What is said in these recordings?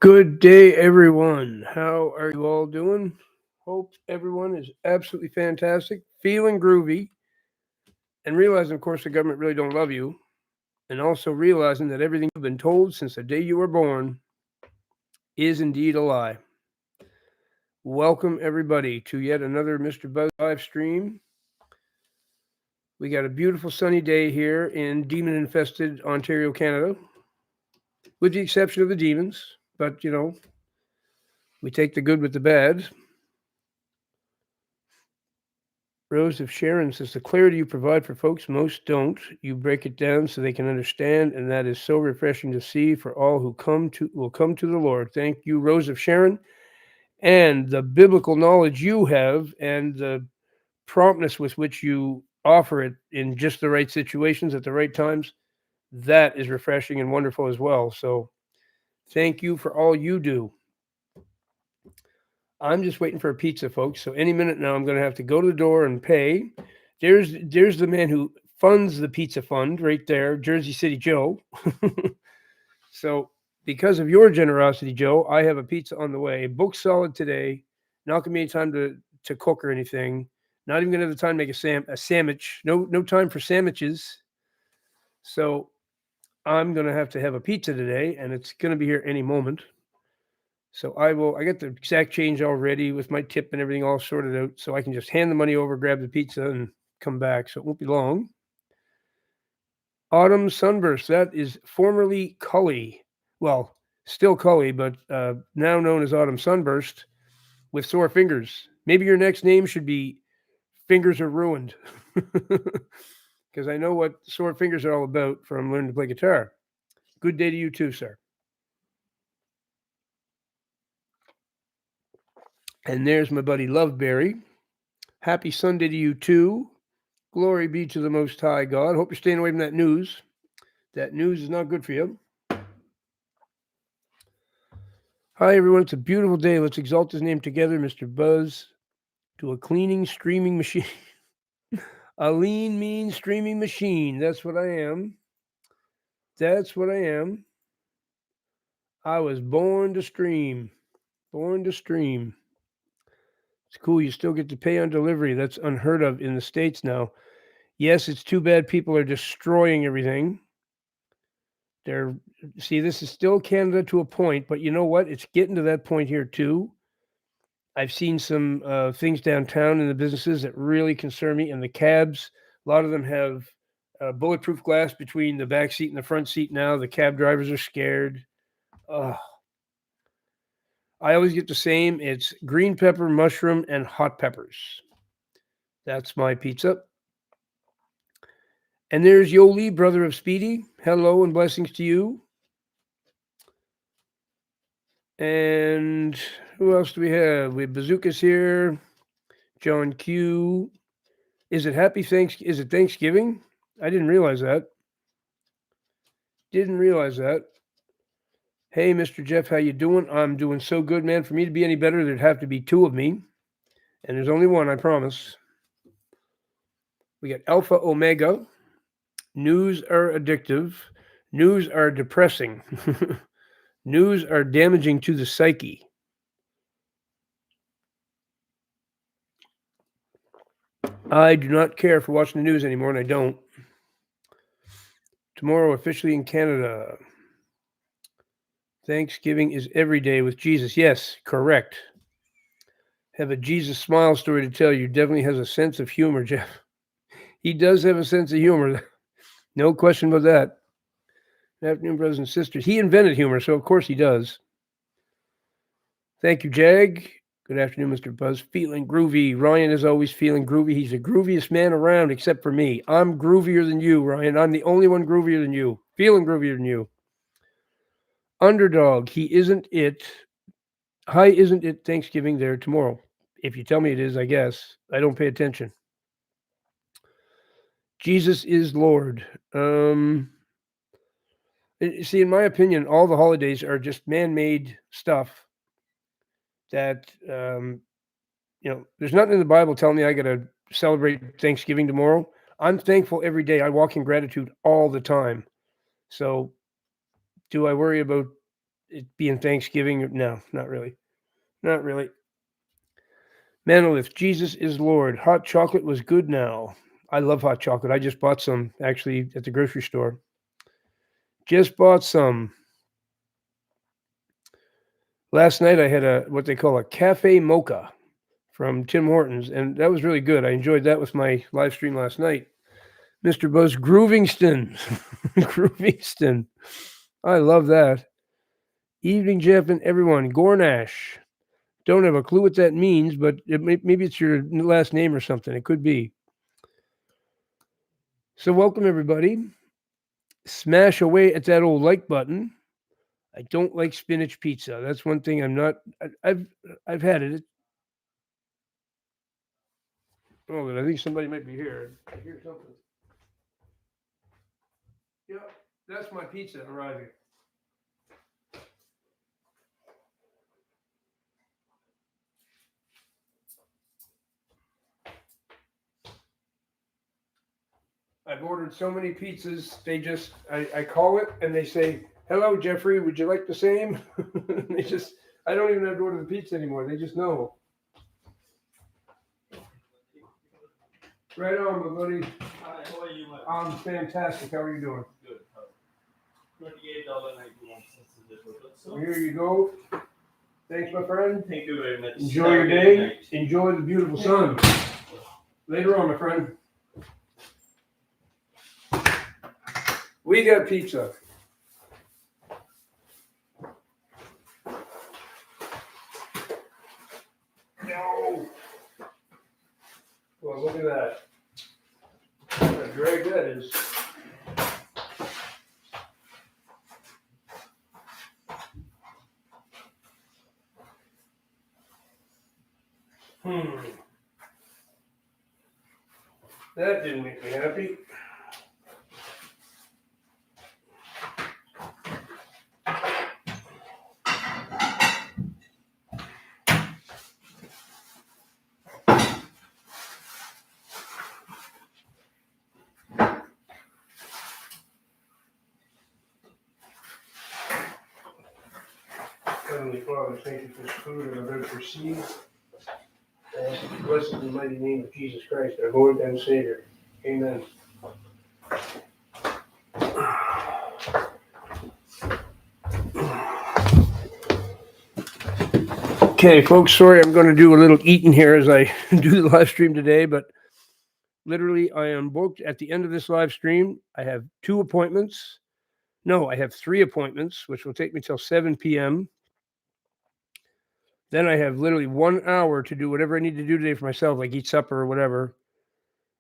Good day, everyone. How are you all doing? Hope everyone is absolutely fantastic, feeling groovy, and realizing, of course, the government really don't love you, and also realizing that everything you've been told since the day you were born is indeed a lie. Welcome, everybody, to yet another Mr. Buzz live stream. We got a beautiful sunny day here in demon infested Ontario, Canada, with the exception of the demons, but we take the good with the bad. Rose of Sharon says, the clarity you provide for folks, most don't. You break it down so they can understand, and that is so refreshing to see for all who will come to the Lord. Thank you, Rose of Sharon, and the biblical knowledge you have and the promptness with which you offer it in just the right situations at the right times. That is refreshing and wonderful as well. So thank you for all you do. I'm just waiting for a pizza, folks. So any minute now, I'm going to have to go to the door and pay. There's the man who funds the pizza fund right there, Jersey City Joe. So because of your generosity, Joe, I have a pizza on the way. Booked solid today. Not gonna be any time to cook or anything. Not even gonna have the time to make a sandwich. No time for sandwiches. So I'm gonna have to have a pizza today, and it's gonna be here any moment. So I got the exact change already with my tip and everything all sorted out. So I can just hand the money over, grab the pizza, and come back. So it won't be long. Autumn Sunburst, that is formerly Cully. Well, still Cully, but now known as Autumn Sunburst with sore fingers. Maybe your next name should be Fingers Are Ruined. Because I know what sore fingers are all about from learning to play guitar. Good day to you too, sir. And there's my buddy Loveberry. Happy Sunday to you too. Glory be to the Most High God. Hope you're staying away from that news. That news is not good for you. Hi, everyone. It's a beautiful day. Let's exalt his name together, Mr. Buzz, to a cleaning, streaming machine. A lean, mean, streaming machine. That's what I am. That's what I am. I was born to stream. Born to stream. It's cool. You still get to pay on delivery. That's unheard of in the States now. Yes, it's too bad people are destroying everything. This is still Canada to a point, but you know what? It's getting to that point here too. I've seen some things downtown in the businesses that really concern me, and the cabs. A lot of them have bulletproof glass between the back seat and the front seat now. The cab drivers are scared. I always get the same. It's green pepper, mushroom, and hot peppers. That's my pizza. And there's Yoli, brother of Speedy. Hello and blessings to you. And who else do we have? We have Bazookas here. John Q. Is it Thanksgiving? I didn't realize that. Didn't realize that. Hey, Mr. Jeff, how you doing? I'm doing so good, man. For me to be any better, there'd have to be two of me. And there's only one, I promise. We got Alpha Omega. News are addictive. News are depressing. News are damaging to the psyche. I do not care for watching the news anymore, and I don't. Tomorrow, officially in Canada. Thanksgiving is every day with Jesus. Yes, correct. Have a Jesus smile story to tell you. Definitely has a sense of humor, Jeff. He does have a sense of humor. No question about that. Good afternoon, brothers and sisters. He invented humor, so of course he does. Thank you, Jag. Good afternoon, Mr. Buzz. Feeling groovy. Ryan is always feeling groovy. He's the grooviest man around, except for me. I'm groovier than you, Ryan. I'm the only one groovier than you. Feeling groovier than you. Underdog. He isn't it. Hi, isn't it Thanksgiving there tomorrow? If you tell me it is, I guess. I don't pay attention. Jesus is Lord. See, in my opinion, all the holidays are just man-made stuff that, there's nothing in the Bible telling me I got to celebrate Thanksgiving tomorrow. I'm thankful every day. I walk in gratitude all the time. So do I worry about it being Thanksgiving. No, not really. Not really. Manolith, Jesus is Lord. Hot chocolate was good now. I love hot chocolate. I just bought some actually at the grocery store. Just bought some. Last night I had a what they call a cafe mocha from Tim Hortons, and that was really good. I enjoyed that with my live stream last night. Mr. Buzz Groovingston. Groovingston. I love that. Evening, Jeff and everyone. Gornash. Don't have a clue what that means, but maybe it's your last name or something. It could be. So welcome, everybody. Smash away at that old like button. I don't like spinach pizza. That's one thing I'm not. I've had it. Oh, I think somebody might be here. I hear something. Yeah, that's my pizza arriving. I've ordered so many pizzas. They just, I call it and they say, "Hello, Jeffrey. Would you like the same?" They just, I don't even have to order the pizza anymore. They just know. Right on, my buddy. Hi, how are you, man? I'm fantastic. How are you doing? Good. $28.91 is the total. So, Here you go. Thanks, my friend. thank you very much. Enjoy your day. Enjoy the beautiful sun. Later on, my friend. We got pizza. No. Well, look at that. What a drag that is. That didn't make me happy. Heavenly Father, thank you for this food and I've ever received. I ask you to bless it in the mighty name of Jesus Christ, our Lord and Savior. Amen. Okay, folks, sorry I'm going to do a little eating here as I do the live stream today, but literally I am booked at the end of this live stream. I have 2 appointments. No, I have 3 appointments, which will take me till 7 p.m. Then I have literally 1 hour to do whatever I need to do today for myself, like eat supper or whatever.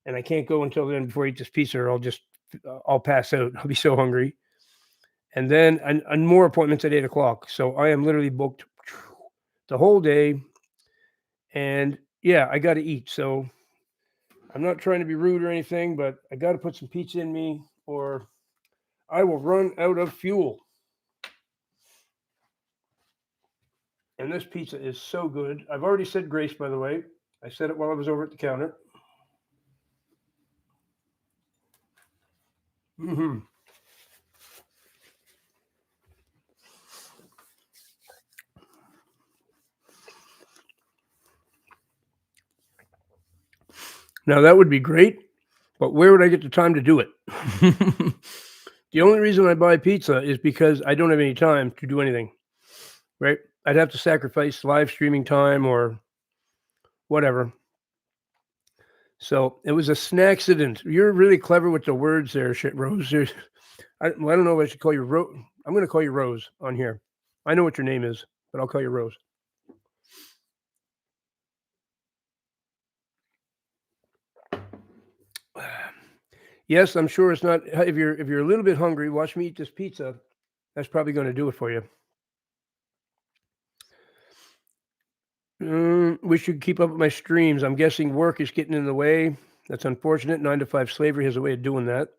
And I can't go until then before I eat this pizza or I'll pass out. I'll be so hungry. And then and more appointments at 8 o'clock. So I am literally booked the whole day. And yeah, I got to eat. So I'm not trying to be rude or anything, but I got to put some pizza in me or I will run out of fuel. And this pizza is so good. I've already said grace, by the way. I said it while I was over at the counter. Mm-hmm. Now that would be great, but where would I get the time to do it? The only reason I buy pizza is because I don't have any time to do anything, right? I'd have to sacrifice live streaming time or whatever. So it was a snacksident. You're really clever with the words there, Rose. I don't know if I should call you Rose. I'm going to call you Rose on here. I know what your name is, but I'll call you Rose. Yes, I'm sure it's not. If you're a little bit hungry, watch me eat this pizza. That's probably going to do it for you. We should keep up with my streams. I'm guessing work is getting in the way. That's unfortunate. 9 to 5 slavery has a way of doing that.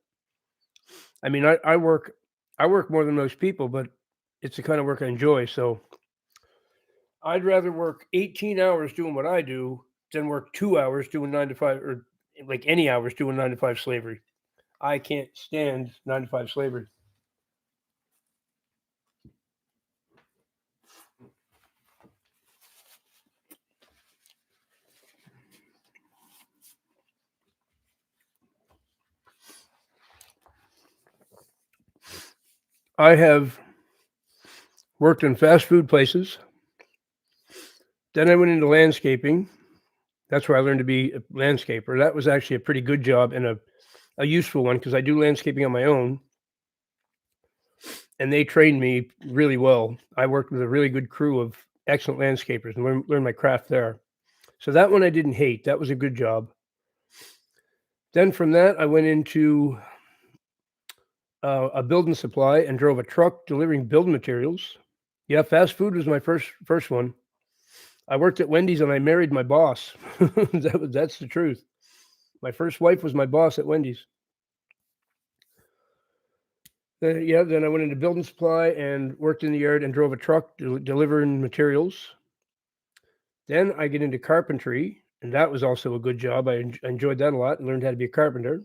I mean, I work more than most people, but it's the kind of work I enjoy. So I'd rather work 18 hours doing what I do than work 2 hours doing 9 to 5 or like any hours doing 9 to 5 slavery. I can't stand 9 to 5 slavery. I have worked in fast food places. Then I went into landscaping. That's where I learned to be a landscaper. That was actually a pretty good job and a useful one because I do landscaping on my own. And they trained me really well. I worked with a really good crew of excellent landscapers and learned my craft there. So that one I didn't hate. That was a good job. Then from that, I went into a building supply and drove a truck delivering building materials. Yeah, fast food was my first one. I worked at Wendy's and I married my boss. That's the truth. My first wife was my boss at Wendy's. Then I went into building supply and worked in the yard and drove a truck delivering materials. Then I get into carpentry, and that was also a good job. I enjoyed that a lot and learned how to be a carpenter.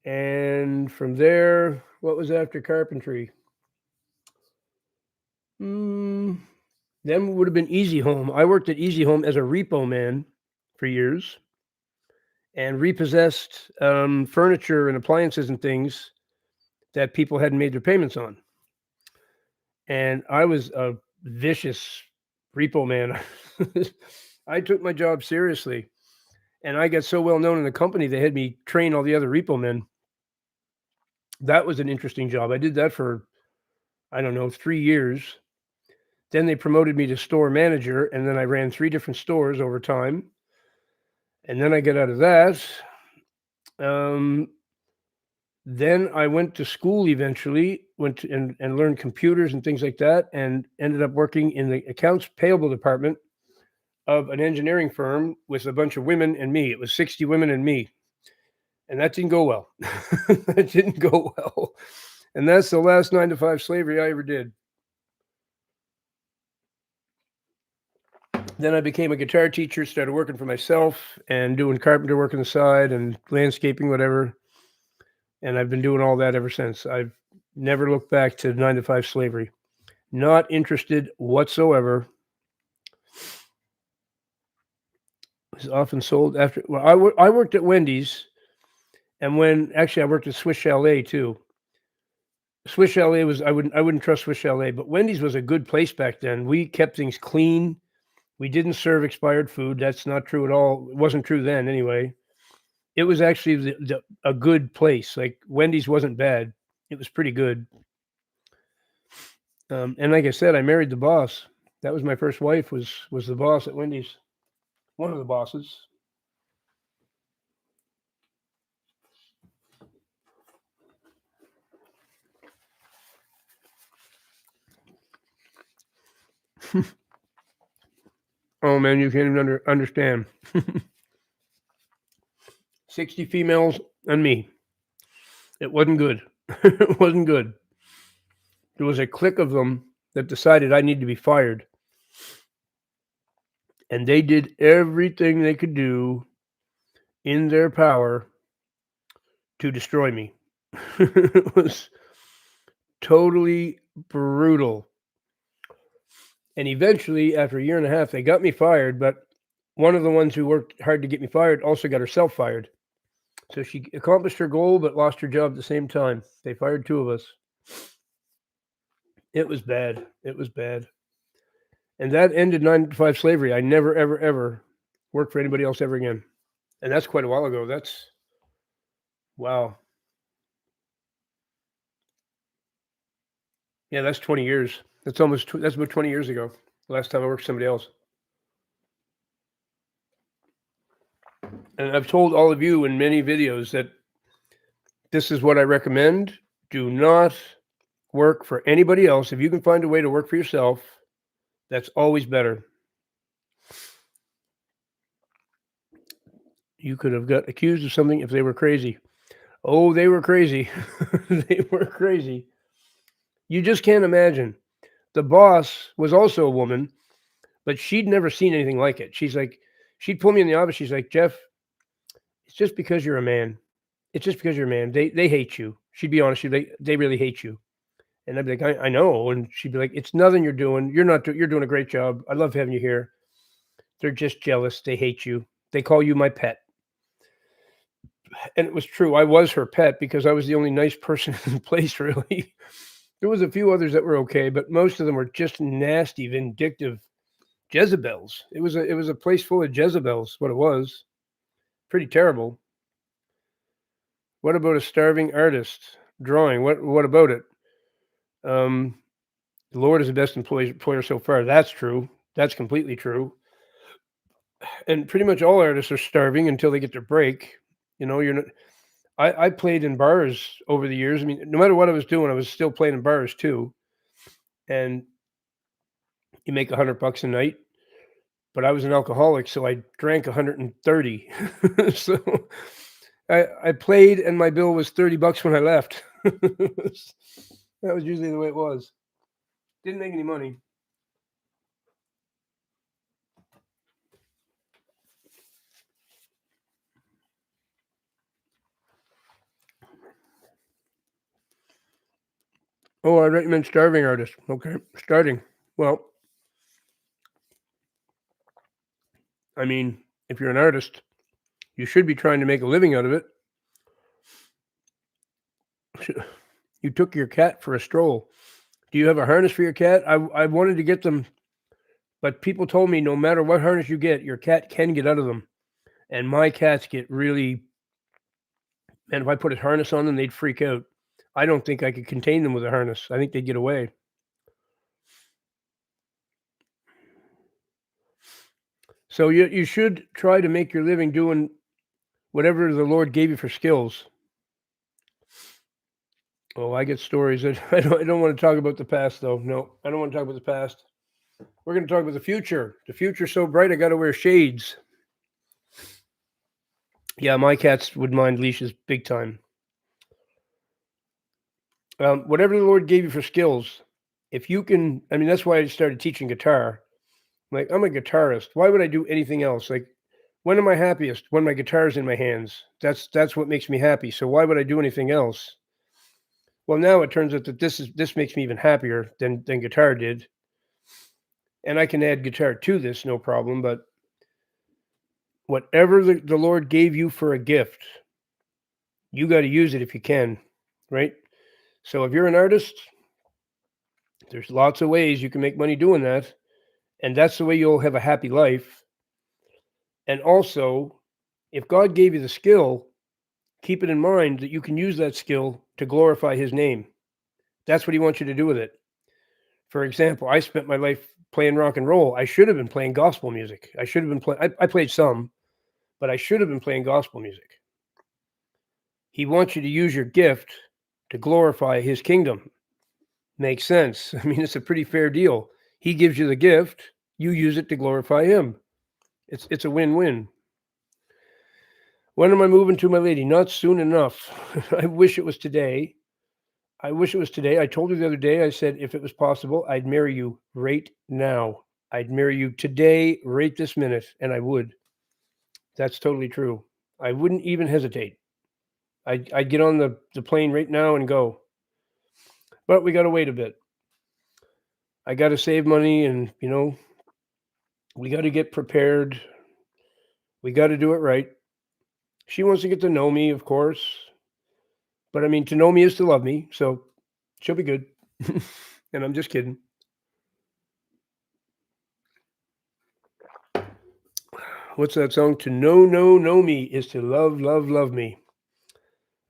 And from there, what was after carpentry? Then would have been Easy Home. I worked at Easy Home as a repo man for years and repossessed furniture and appliances and things that people hadn't made their payments on. And I was a vicious repo man. I took my job seriously. And I got so well known in the company, they had me train all the other repo men. That was an interesting job. I did that for, I don't know, 3 years. Then they promoted me to store manager, and then I ran 3 different stores over time. And then I got out of that. Then I went to school eventually, and learned computers and things like that, and ended up working in the accounts payable department of an engineering firm with a bunch of women and me. It was 60 women and me. And that didn't go well. That didn't go well. And that's the last 9-to-5 slavery I ever did. Then I became a guitar teacher, started working for myself and doing carpenter work on the side and landscaping, whatever. And I've been doing all that ever since. I've never looked back to 9-to-5 slavery. Not interested whatsoever. Was often sold after. Well, I worked at Wendy's, and I worked at Swiss Chalet too. Swiss Chalet was I wouldn't trust Swiss Chalet, but Wendy's was a good place back then. We kept things clean. We didn't serve expired food. That's not true at all. It wasn't true then anyway. It was actually a good place. Like Wendy's wasn't bad. It was pretty good. And like I said, I married the boss. That was my first wife. Was the boss at Wendy's. One of the bosses. Oh man, you can't even understand. 60 females and me. It wasn't good. It wasn't good. There was a clique of them that decided I needed to be fired. And they did everything they could do in their power to destroy me. It was totally brutal. And eventually, after a year and a half, they got me fired. But one of the ones who worked hard to get me fired also got herself fired. So she accomplished her goal, but lost her job at the same time. They fired 2 of us. It was bad. It was bad. And that ended 9-to-5 slavery. I never, ever, ever worked for anybody else ever again. And that's quite a while ago. Wow. Yeah, that's 20 years. That's about 20 years ago. The last time I worked for somebody else. And I've told all of you in many videos that this is what I recommend. Do not work for anybody else. If you can find a way to work for yourself, that's always better. You could have got accused of something if they were crazy. Oh, they were crazy. They were crazy. You just can't imagine. The boss was also a woman, but she'd never seen anything like it. She'd pull me in the office. She's like, Jeff, it's just because you're a man. It's just because you're a man. They hate you. She'd be honest. She'd be like, they really hate you. And I'd be like, I know. And she'd be like, it's nothing you're doing. You're doing a great job. I love having you here. They're just jealous. They hate you. They call you my pet. And it was true. I was her pet because I was the only nice person in the place, really. There was a few others that were okay, but most of them were just nasty, vindictive Jezebels. It was a place full of Jezebels, what it was. Pretty terrible. What about a starving artist drawing? What about it? Um, the Lord is the best employer so far. That's true. That's completely true. And pretty much all artists are starving until they get their break. You know, you're not. I played in bars over the years. I mean, no matter what I was doing, I was still playing in bars too. And you make $100 a night. But I was an alcoholic, so I drank 130. So I played, and my bill was $30 when I left. That was usually the way it was. Didn't make any money. Oh, I recommend starving artists. Okay, starting. Well, I mean, if you're an artist, you should be trying to make a living out of it. You took your cat for a stroll. Do you have a harness for your cat? I wanted to get them, but people told me no matter what harness you get, your cat can get out of them. And my cats get really, and if I put a harness on them, they'd freak out. I don't think I could contain them with a harness. I think they'd get away. So you should try to make your living doing whatever the Lord gave you for skills. Oh, I get stories. I don't want to talk about the past, though. No, I don't want to talk about the past. We're going to talk about the future. The future's so bright, I got to wear shades. Yeah, my cats would mind leashes big time. Whatever the Lord gave you for skills, if you can, I mean, that's why I started teaching guitar. Like, I'm a guitarist. Why would I do anything else? Like, when am I happiest? When my guitar's in my hands. That's what makes me happy. So why would I do anything else? Well, now it turns out that this makes me even happier than guitar did. And I can add guitar to this, no problem. But whatever the Lord gave you for a gift, you got to use it if you can, right? So if you're an artist, there's lots of ways you can make money doing that. And that's the way you'll have a happy life. And also, if God gave you the skill, keep it in mind that you can use that skill to glorify his name. That's what he wants you to do with it. For example, I spent my life playing rock and roll. I should have been playing gospel music. I should have been playing, I played some, but I should have been playing gospel music. He wants you to use your gift to glorify his kingdom. Makes sense. I mean, it's a pretty fair deal. He gives you the gift, you use it to glorify him. It's a win-win. When am I moving to my lady? Not soon enough. I wish it was today. I wish it was today. I told her the other day, I said, if it was possible, I'd marry you right now. I'd marry you today, right this minute, and I would. That's totally true. I wouldn't even hesitate. I'd get on the plane right now and go. But we got to wait a bit. I got to save money and, we got to get prepared. We got to do it right. She wants to get to know me, of course. But I mean, to know me is to love me. So she'll be good. And I'm just kidding. What's that song? To know me is to love me.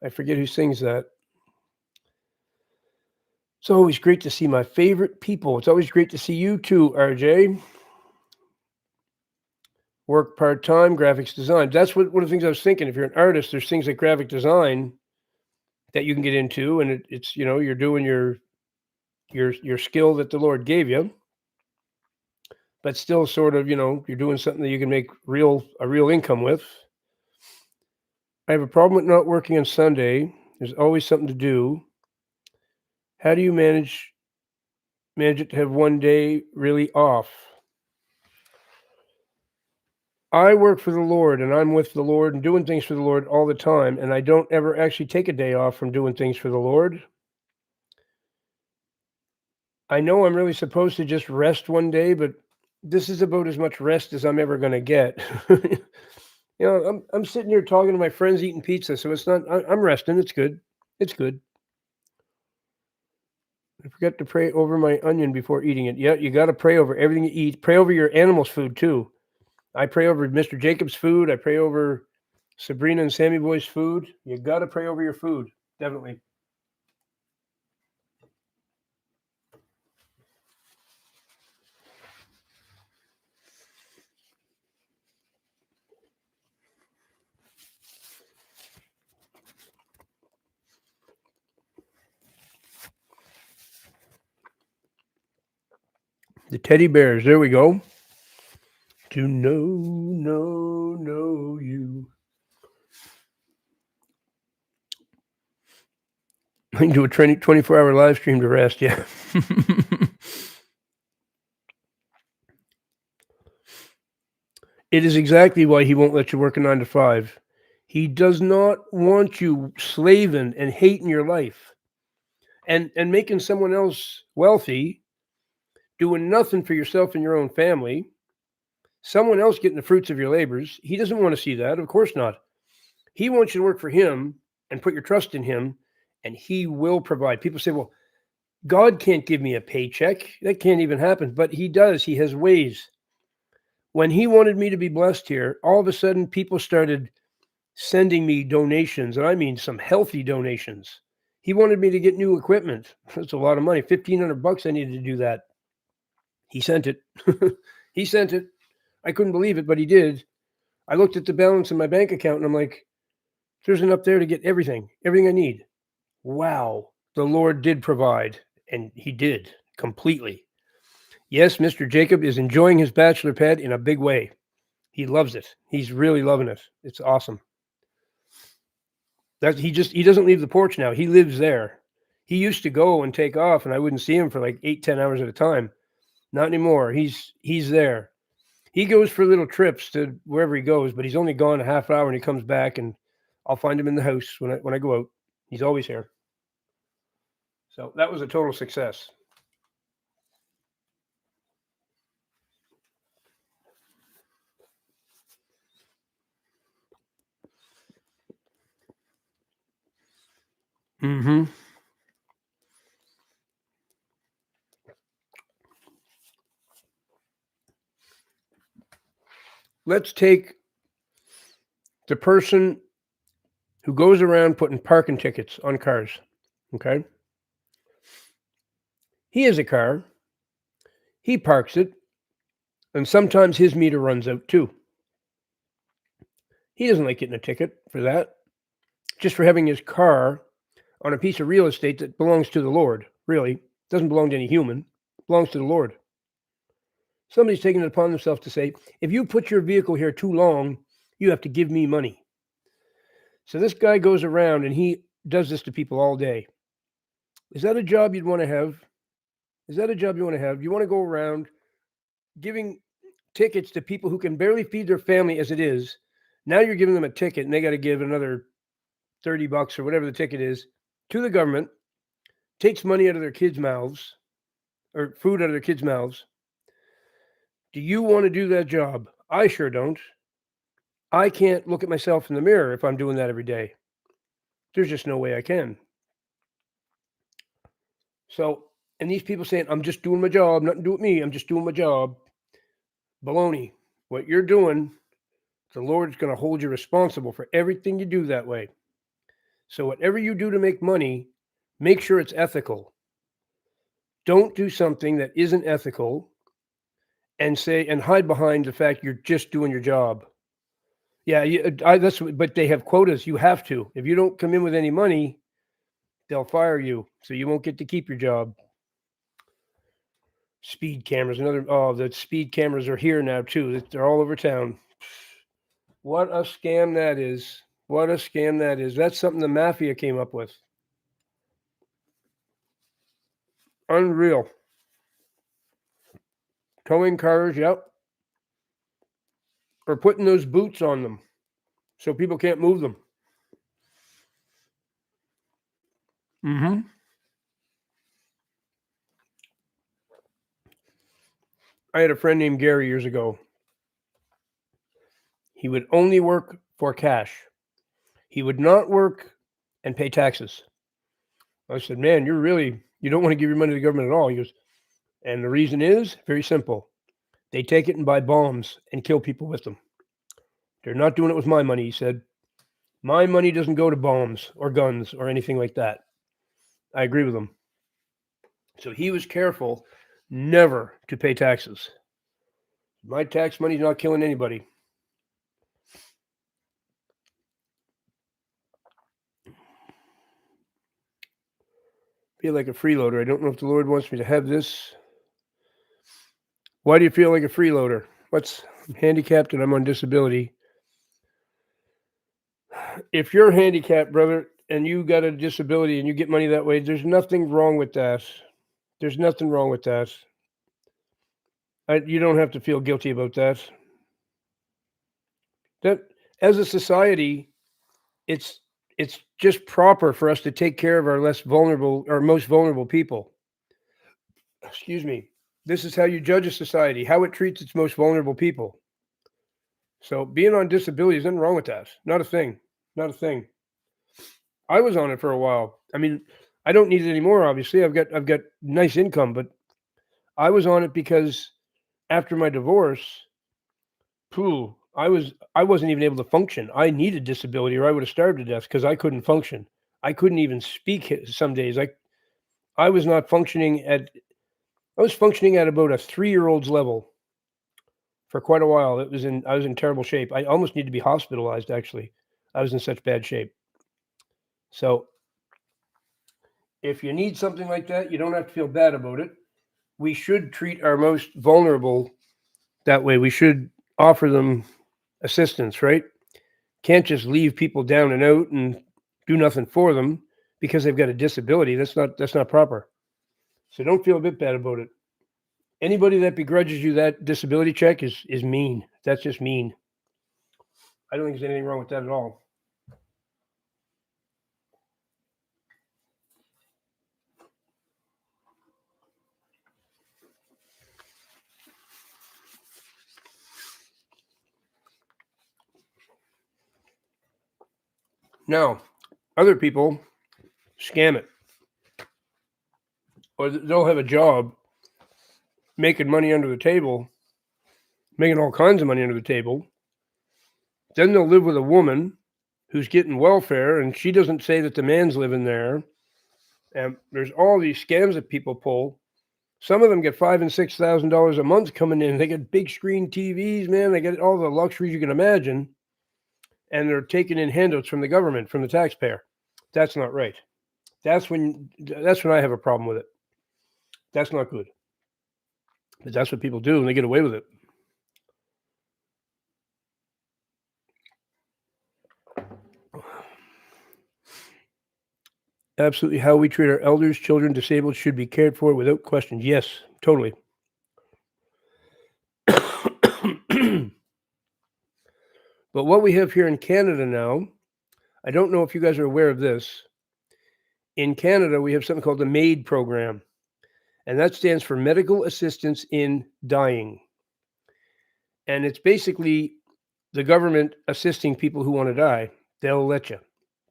I forget who sings that. It's always great to see my favorite people. It's always great to see you too, RJ. Work part-time, graphics design. That's one of the things I was thinking. If you're an artist, there's things like graphic design that you can get into, and it's you're doing your skill that the Lord gave you, but still sort of you're doing something that you can make a real income with. I have a problem with not working on Sunday. There's always something to do. How do you manage it to have one day really off? I work for the Lord, and I'm with the Lord and doing things for the Lord all the time, and I don't ever actually take a day off from doing things for the Lord. I know I'm really supposed to just rest one day, but this is about as much rest as I'm ever going to get. You know, I'm sitting here talking to my friends eating pizza, so it's not. I'm resting. It's good. It's good. I forgot to pray over my onion before eating it. Yeah, you got to pray over everything you eat. Pray over your animals' food too. I pray over Mr. Jacob's food. I pray over Sabrina and Sammy Boy's food. You got to pray over your food. Definitely. The teddy bears. There we go. To know you. I can do a 24-hour live stream to rest. Yeah. It is exactly why he won't let you work a 9 to 5. He does not want you slaving and hating your life and making someone else wealthy, doing nothing for yourself and your own family, someone else getting the fruits of your labors. He doesn't want to see that. Of course not. He wants you to work for him and put your trust in him, and he will provide. People say, well, God can't give me a paycheck. That can't even happen. But he does. He has ways. When he wanted me to be blessed here, all of a sudden people started sending me donations, and I mean some healthy donations. He wanted me to get new equipment. That's a lot of money. $1,500 I needed to do that. He sent it. He sent it. I couldn't believe it, but he did. I looked at the balance in my bank account and I'm like, there's enough there to get everything I need. Wow. The Lord did provide, and he did completely. Yes, Mr. Jacob is enjoying his bachelor pad in a big way. He loves it. He's really loving it. It's awesome. He doesn't leave the porch now. He lives there. He used to go and take off, and I wouldn't see him for like 8-10 hours at a time. Not anymore. He's there. He goes for little trips to wherever he goes, but he's only gone a half hour, and he comes back, and I'll find him in the house when I go out. He's always here. So that was a total success. Mm-hmm. Let's take the person who goes around putting parking tickets on cars. Okay. He has a car. He parks it. And sometimes his meter runs out too. He doesn't like getting a ticket for that, just for having his car on a piece of real estate that belongs to the Lord, really. Doesn't belong to any human, it belongs to the Lord. Somebody's taking it upon themselves to say, if you put your vehicle here too long, you have to give me money. So this guy goes around and he does this to people all day. Is that a job you'd want to have? Is that a job you want to have? You want to go around giving tickets to people who can barely feed their family as it is. Now you're giving them a ticket and they got to give another $30 or whatever the ticket is to the government, takes money out of their kids' mouths or food out of their kids' mouths. Do you want to do that job? I sure don't. I can't look at myself in the mirror if I'm doing that every day. There's just no way I can. So, and these people saying, I'm just doing my job, nothing to do with me, I'm just doing my job. Baloney. What you're doing, the Lord's going to hold you responsible for everything you do that way. So, whatever you do to make money, make sure it's ethical. Don't do something that isn't ethical and say and hide behind the fact you're just doing your job. Yeah, but they have quotas. You have to. If you don't come in with any money, they'll fire you, so you won't get to keep your job. Speed cameras, the speed cameras are here now too. They're all over town. What a scam that is. What a scam that is. That's something the mafia came up with. Unreal. Towing cars, yep. Or putting those boots on them so people can't move them. Mm-hmm. I had a friend named Gary years ago. He would only work for cash. He would not work and pay taxes. I said, man, you don't want to give your money to the government at all. He goes, and the reason is very simple. They take it and buy bombs and kill people with them. They're not doing it with my money, he said. My money doesn't go to bombs or guns or anything like that. I agree with him. So he was careful never to pay taxes. My tax money's not killing anybody. Feel like a freeloader. I don't know if the Lord wants me to have this. Why do you feel like a freeloader? I'm handicapped and I'm on disability. If you're handicapped, brother, and you got a disability and you get money that way, there's nothing wrong with that. There's nothing wrong with that. You don't have to feel guilty about that. That as a society, it's just proper for us to take care of our most vulnerable people. Excuse me. This is how you judge a society, how it treats its most vulnerable people. So being on disability, there's nothing wrong with that. Not a thing. Not a thing. I was on it for a while. I mean, I don't need it anymore, obviously. I've got nice income, but I was on it because after my divorce, I wasn't even able to function. I needed disability or I would have starved to death because I couldn't function. I couldn't even speak some days. I was not functioning I was functioning at about a 3-year-old's level for quite a while. I was in terrible shape. I almost needed to be hospitalized, actually. I was in such bad shape. So if you need something like that, you don't have to feel bad about it. We should treat our most vulnerable that way. We should offer them assistance, right? Can't just leave people down and out and do nothing for them because they've got a disability. That's not proper. So don't feel a bit bad about it. Anybody that begrudges you that disability check is mean. That's just mean. I don't think there's anything wrong with that at all. Now, other people scam it. Or they'll have a job making money under the table, making all kinds of money under the table. Then they'll live with a woman who's getting welfare, and she doesn't say that the man's living there. And there's all these scams that people pull. Some of them get $5,000 and $6,000 a month coming in. They get big screen TVs, man. They get all the luxuries you can imagine, and they're taking in handouts from the government, from the taxpayer. That's not right. That's when I have a problem with it. That's not good. But that's what people do, and they get away with it. Absolutely. How we treat our elders, children, disabled should be cared for without question. Yes, totally. But what we have here in Canada now, I don't know if you guys are aware of this. In Canada, we have something called the MAID program, and that stands for Medical Assistance in Dying. And it's basically the government assisting people who want to die. They'll let you.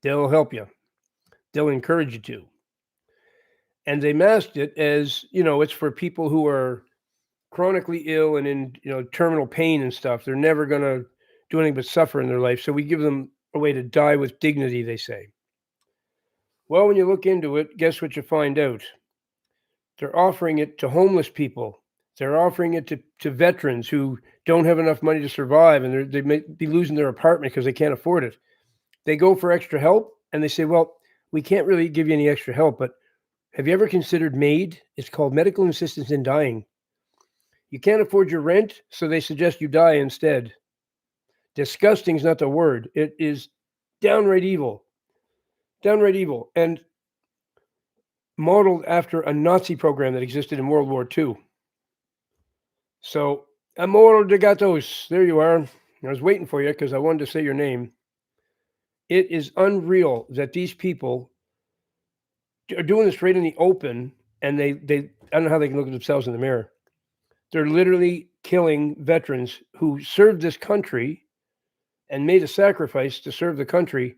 They'll help you. They'll encourage you to. And they masked it as, it's for people who are chronically ill and in, terminal pain and stuff. They're never going to do anything but suffer in their life. So we give them a way to die with dignity, they say. Well, when you look into it, guess what you find out? They're offering it to homeless people. They're offering it to veterans who don't have enough money to survive, and they may be losing their apartment because they can't afford it. They go for extra help, and they say, well, we can't really give you any extra help, but have you ever considered MAID? It's called Medical Assistance in Dying. You can't afford your rent, so they suggest you die instead. Disgusting is not the word. It is downright evil. Downright evil. And modeled after a Nazi program that existed in World War II. So, Amor de Gatos, there you are. I was waiting for you because I wanted to say your name. It is unreal that these people are doing this right in the open, and they I don't know how they can look at themselves in the mirror. They're literally killing veterans who served this country and made a sacrifice to serve the country.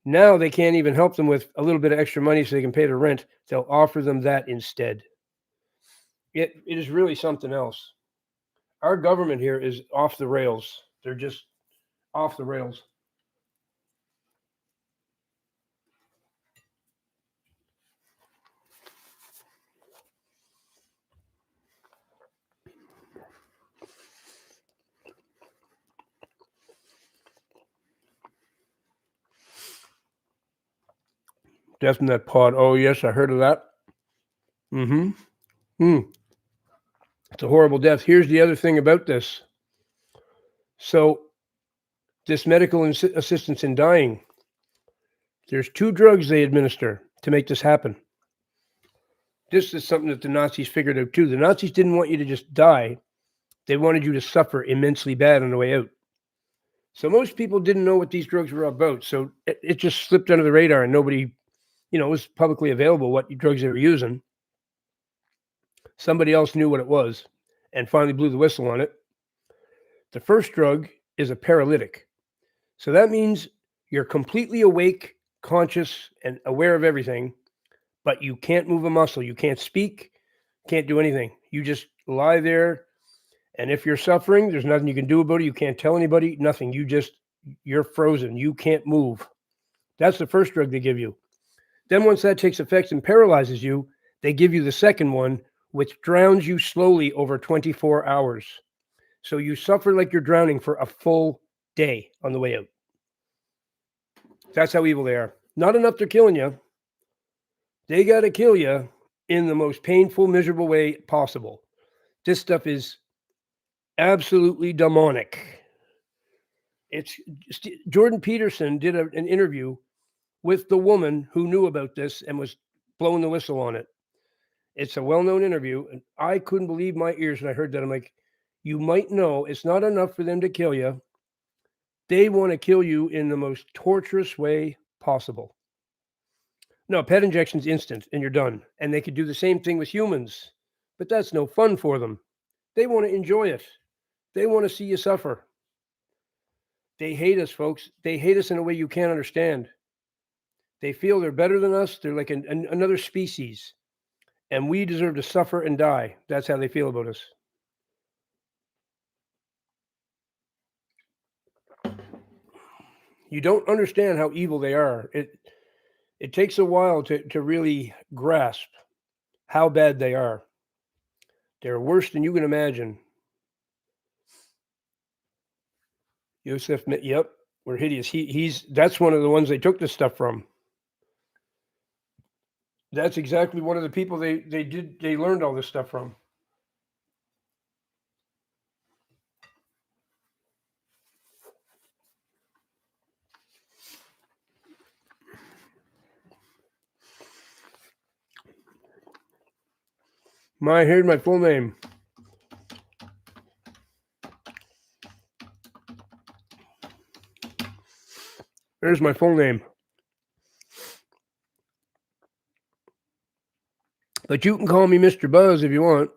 Now they can't even help them with a little bit of extra money so they can pay their rent. They'll offer them that instead. It is really something else. Our government here is off the rails. They're just off the rails. Death in that pod. Oh, yes, I heard of that. It's a horrible death. Here's the other thing about this. So, this medical assistance in dying, there's 2 drugs they administer to make this happen. This is something that the Nazis figured out too. The Nazis didn't want you to just die. They wanted you to suffer immensely bad on the way out. So most people didn't know what these drugs were about. So it just slipped under the radar and nobody, it was publicly available what drugs they were using. Somebody else knew what it was and finally blew the whistle on it. The first drug is a paralytic. So that means you're completely awake, conscious, and aware of everything, but you can't move a muscle. You can't speak, can't do anything. You just lie there. And if you're suffering, there's nothing you can do about it. You can't tell anybody, nothing. You're frozen. You can't move. That's the first drug they give you. Then once that takes effect and paralyzes you, they give you the second one, which drowns you slowly over 24 hours. So you suffer like you're drowning for a full day on the way out. That's how evil they are. Not enough they're killing you. They got to kill you in the most painful, miserable way possible. This stuff is absolutely demonic. Jordan Peterson did an interview with the woman who knew about this and was blowing the whistle on it. It's a well-known interview, and I couldn't believe my ears when I heard that. I'm like, you might know it's not enough for them to kill you. They want to kill you in the most torturous way possible. No, pet injection's instant and you're done. And they could do the same thing with humans, but that's no fun for them. They want to enjoy it. They want to see you suffer. They hate us, folks. They hate us in a way you can't understand. They feel they're better than us. They're like another species. And we deserve to suffer and die. That's how they feel about us. You don't understand how evil they are. It takes a while to really grasp how bad they are. They're worse than you can imagine. Yosef, yep, we're hideous. That's one of the ones they took this stuff from. That's exactly one of the people they learned all this stuff from. Here's my full name. There's my full name. But you can call me Mr. Buzz if you want.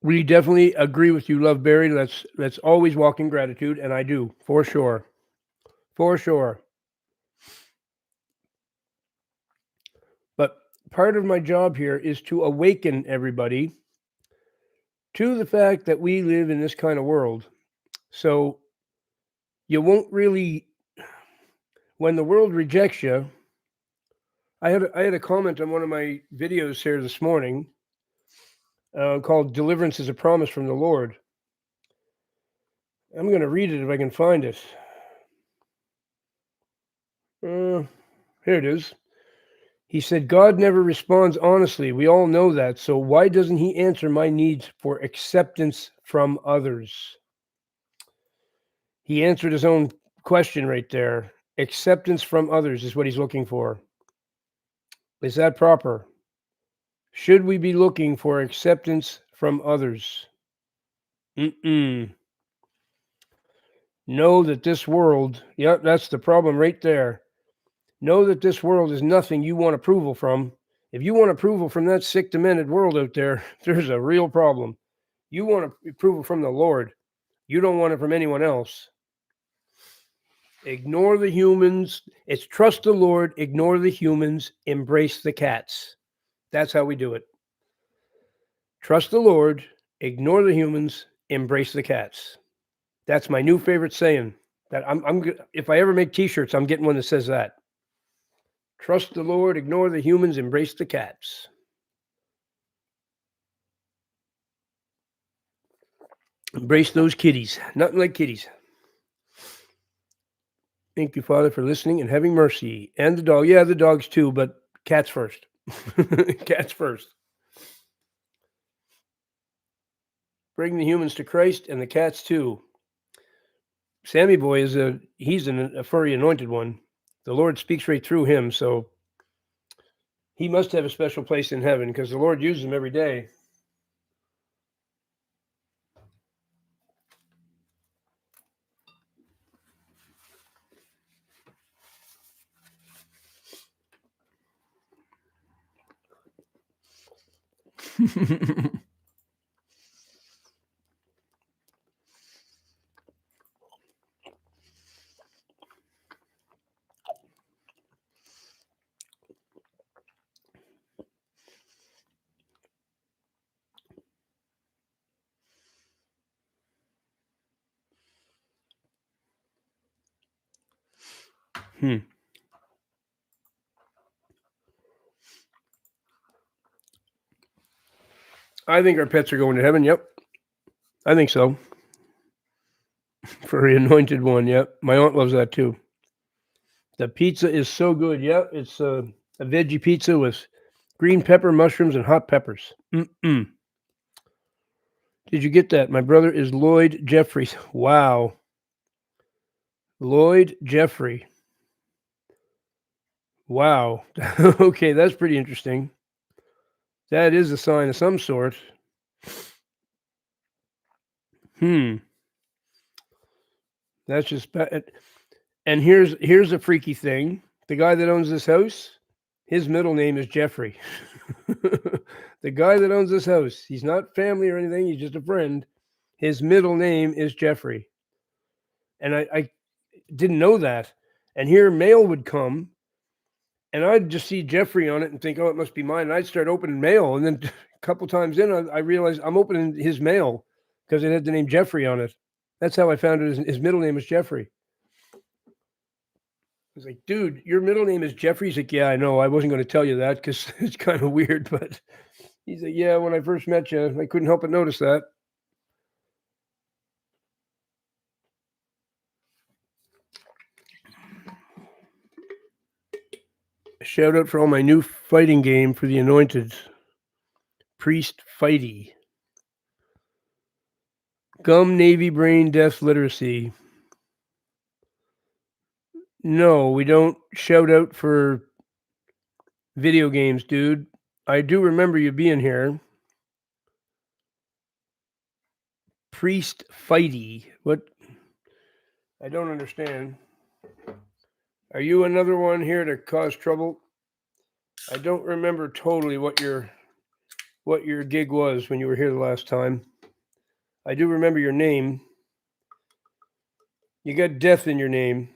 We definitely agree with you, Love Berry. Let's always walk in gratitude, and I do, for sure. For sure. But part of my job here is to awaken everybody to the fact that we live in this kind of world. So you won't really, when the world rejects you, I had a comment on one of my videos here this morning called Deliverance is a Promise from the Lord. I'm going to read it if I can find it. Here it is. He said, God never responds honestly. We all know that. So why doesn't he answer my needs for acceptance from others? He answered his own question right there. Acceptance from others is what he's looking for. Is that proper? Should we be looking for acceptance from others? Know that this world, that's the problem right there. Know that this world is nothing you want approval from. If you want approval from that sick, demented world out there, there's a real problem. You want approval from the Lord. You don't want it from anyone else. Ignore the humans. It's trust the Lord, ignore the humans, embrace the cats. That's how we do it. Trust the Lord, ignore the humans, embrace the cats. That's my new favorite saying. That I'm if I ever make T-shirts, I'm getting one that says that. Trust the Lord, ignore the humans, embrace the cats. Embrace those kitties. Nothing like kitties. Thank you, Father, for listening and having mercy. And the dog. Yeah, the dogs too, but cats first. Cats first. Bring the humans to Christ and the cats too. Sammy Boy he's a furry anointed one. The Lord speaks right through him, so he must have a special place in heaven because the Lord uses him every day. I think our pets are going to heaven. Yep. I think so. Furry anointed one. Yep. My aunt loves that too. The pizza is so good. Yep. It's a veggie pizza with green pepper, mushrooms, and hot peppers. Mm-mm. Did you get that? My brother is Lloyd Jeffries. Wow. Lloyd Jeffrey. Wow. Okay, that's pretty interesting. That is a sign of some sort. That's just bad. And here's a freaky thing. The guy that owns this house, his middle name is Jeffrey. The guy that owns this house, he's not family or anything, he's just a friend. His middle name is Jeffrey. And I didn't know that. And here mail would come, and I'd just see Jeffrey on it and think, oh, it must be mine. And I'd start opening mail. And then a couple times in, I realized I'm opening his mail because it had the name Jeffrey on it. That's how I found it. His middle name is Jeffrey. I was like, dude, your middle name is Jeffrey? He's like, yeah, I know. I wasn't going to tell you that because it's kind of weird. But he's like, yeah, when I first met you, I couldn't help but notice that. Shout out for all my new fighting game for the anointed. Priest Fighty. Gum Navy Brain Death Literacy. No, we don't shout out for video games, dude. I do remember you being here. Priest Fighty. What? I don't understand. Are you another one here to cause trouble? I don't remember totally what your gig was when you were here the last time. I do remember your name. You got death in your name.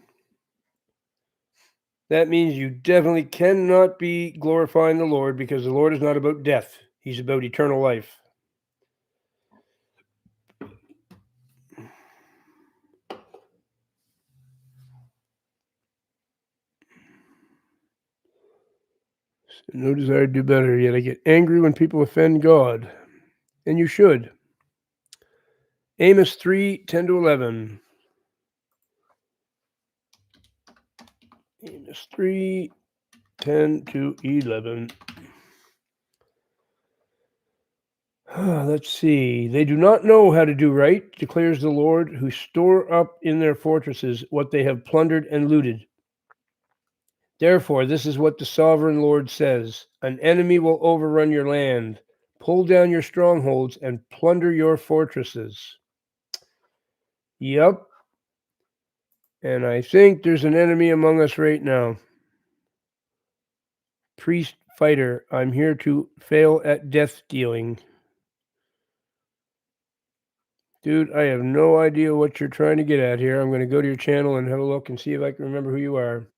That means you definitely cannot be glorifying the Lord because the Lord is not about death. He's about eternal life. No desire to do better, yet I get angry when people offend God. And you should. Amos 3:10-11. Amos 3:10-11. Let's see. They do not know how to do right, declares the Lord, who store up in their fortresses what they have plundered and looted. Therefore, this is what the sovereign Lord says: an enemy will overrun your land, pull down your strongholds, and plunder your fortresses. Yep. And I think there's an enemy among us right now. Priest fighter. I'm here to fail at death dealing. Dude, I have no idea what you're trying to get at here. I'm going to go to your channel and have a look and see if I can remember who you are.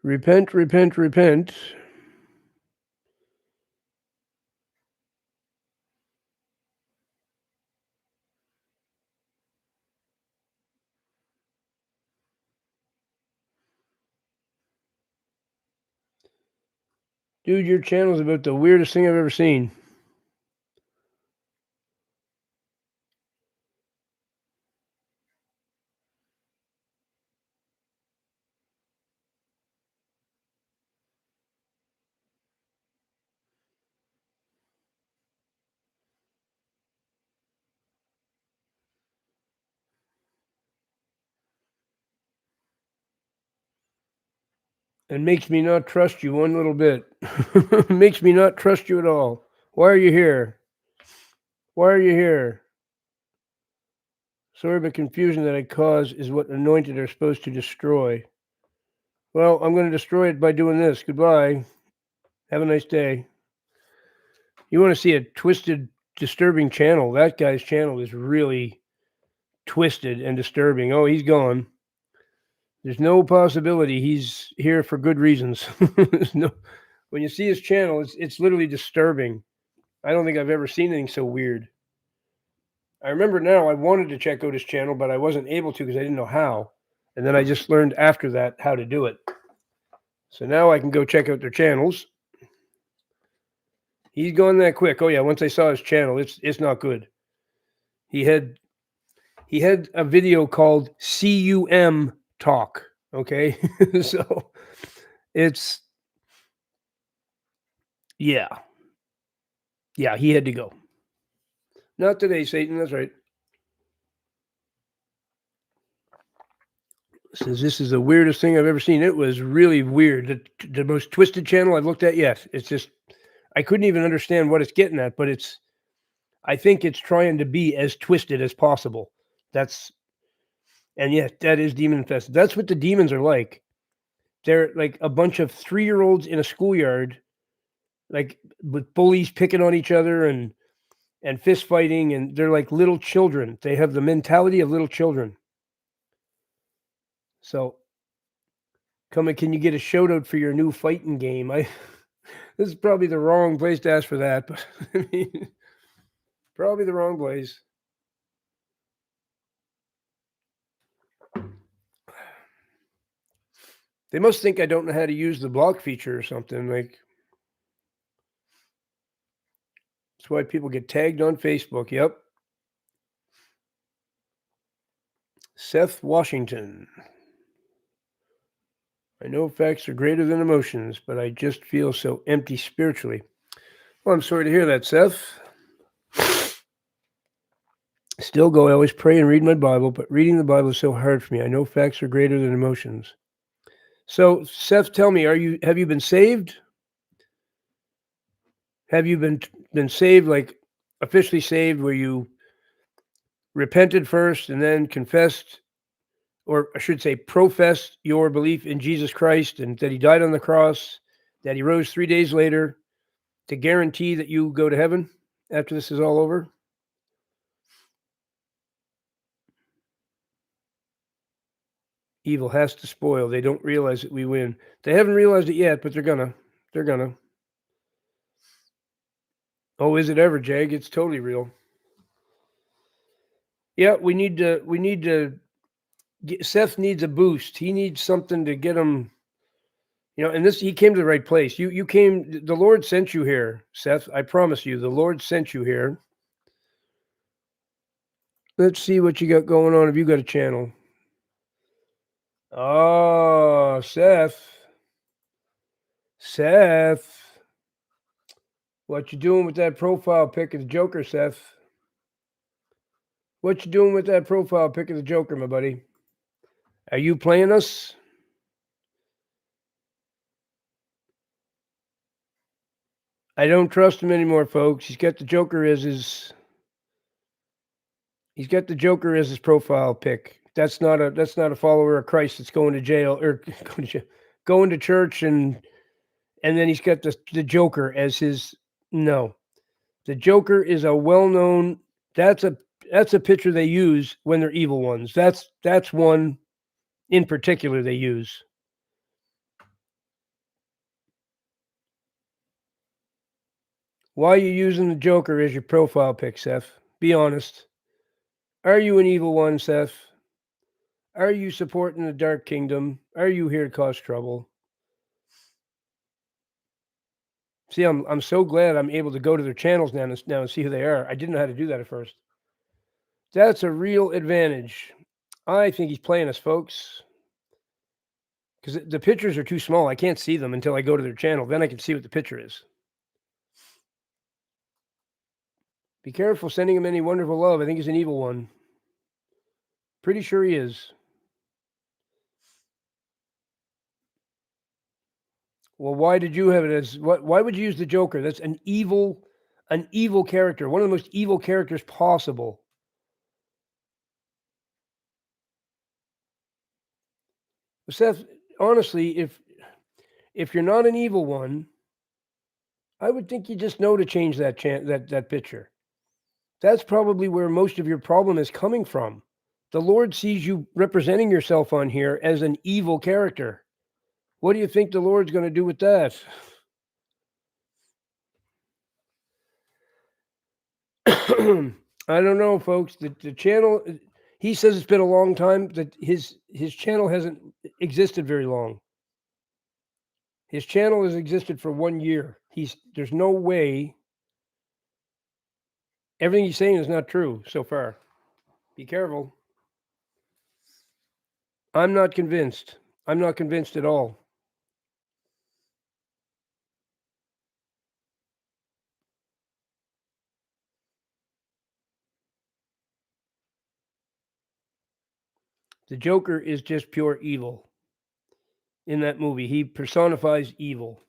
Repent, repent, repent. Dude, your channel's about the weirdest thing I've ever seen. And makes me not trust you one little bit. Makes me not trust you at all. Why are you here? Why are you here? Sorry, but confusion that I cause is what anointed are supposed to destroy. Well, I'm going to destroy it by doing this. Goodbye. Have a nice day. You want to see a twisted, disturbing channel? That guy's channel is really twisted and disturbing. Oh, he's gone. There's no possibility he's here for good reasons. No, when you see his channel, it's literally disturbing. I don't think I've ever seen anything so weird. I remember now I wanted to check out his channel, but I wasn't able to because I didn't know how. And then I just learned after that how to do it. So now I can go check out their channels. He's gone that quick. Oh yeah, once I saw his channel, it's not good. He had a video called CUM Talk. Okay. So it's yeah. Yeah, he had to go. Not today, Satan. That's right. Says this is the weirdest thing I've ever seen. It was really weird. The most twisted channel I've looked at yet. It's just I couldn't even understand what it's getting at, but I think it's trying to be as twisted as possible. And yet that is demon infested. That's what the demons are like. They're like a bunch of 3-year-olds in a schoolyard, like with bullies picking on each other and fist fighting, and they're like little children. They have the mentality of little children. So, can you get a shout out for your new fighting game? This is probably the wrong place to ask for that, but I mean, probably the wrong place. They must think I don't know how to use the block feature or something. Like, that's why people get tagged on Facebook. Yep. Seth Washington. I know facts are greater than emotions, but I just feel so empty spiritually. Well, I'm sorry to hear that, Seth. Still go, I always pray and read my Bible, but reading the Bible is so hard for me. I know facts are greater than emotions. So, Seth, tell me, have you been saved? Have you been saved, like officially saved, where you repented first and then confessed, or I should say professed your belief in Jesus Christ and that he died on the cross, that he rose 3 days later to guarantee that you go to heaven after this is all over? Evil has to spoil. They don't realize that we win. They haven't realized it yet, but they're gonna. They're gonna. Oh, is it ever, Jag? It's totally real. Yeah, we need to Seth needs a boost. He needs something to get him, and he came to the right place. You came, the Lord sent you here, Seth. I promise you, the Lord sent you here. Let's see what you got going on. Have you got a channel? Oh, Seth. What you doing with that profile pic of the Joker, Seth? What you doing with that profile pic of the Joker, my buddy? Are you playing us? I don't trust him anymore, folks. He's got the Joker as his profile pic. That's not a follower of Christ that's going to jail or going to church and then he's got the Joker as his. No. The Joker is a well-known. That's a picture they use when they're evil ones. That's one in particular they use. Why are you using the Joker as your profile pic, Seth? Be honest. Are you an evil one, Seth? Are you supporting the Dark Kingdom? Are you here to cause trouble? See, I'm so glad I'm able to go to their channels now and see who they are. I didn't know how to do that at first. That's a real advantage. I think he's playing us, folks. Because the pictures are too small. I can't see them until I go to their channel. Then I can see what the picture is. Be careful sending him any wonderful love. I think he's an evil one. Pretty sure he is. Well, why did you have it as what? Why would you use the Joker? That's an evil character. One of the most evil characters possible. Seth, honestly, if you're not an evil one, I would think you just know to change that that picture. That's probably where most of your problem is coming from. The Lord sees you representing yourself on here as an evil character. What do you think the Lord's going to do with that? I don't know, folks. The channel, he says it's been a long time. That his channel hasn't existed very long. His channel has existed for 1 year. There's no way. Everything he's saying is not true so far. Be careful. I'm not convinced. I'm not convinced at all. The Joker is just pure evil. In that movie, he personifies evil.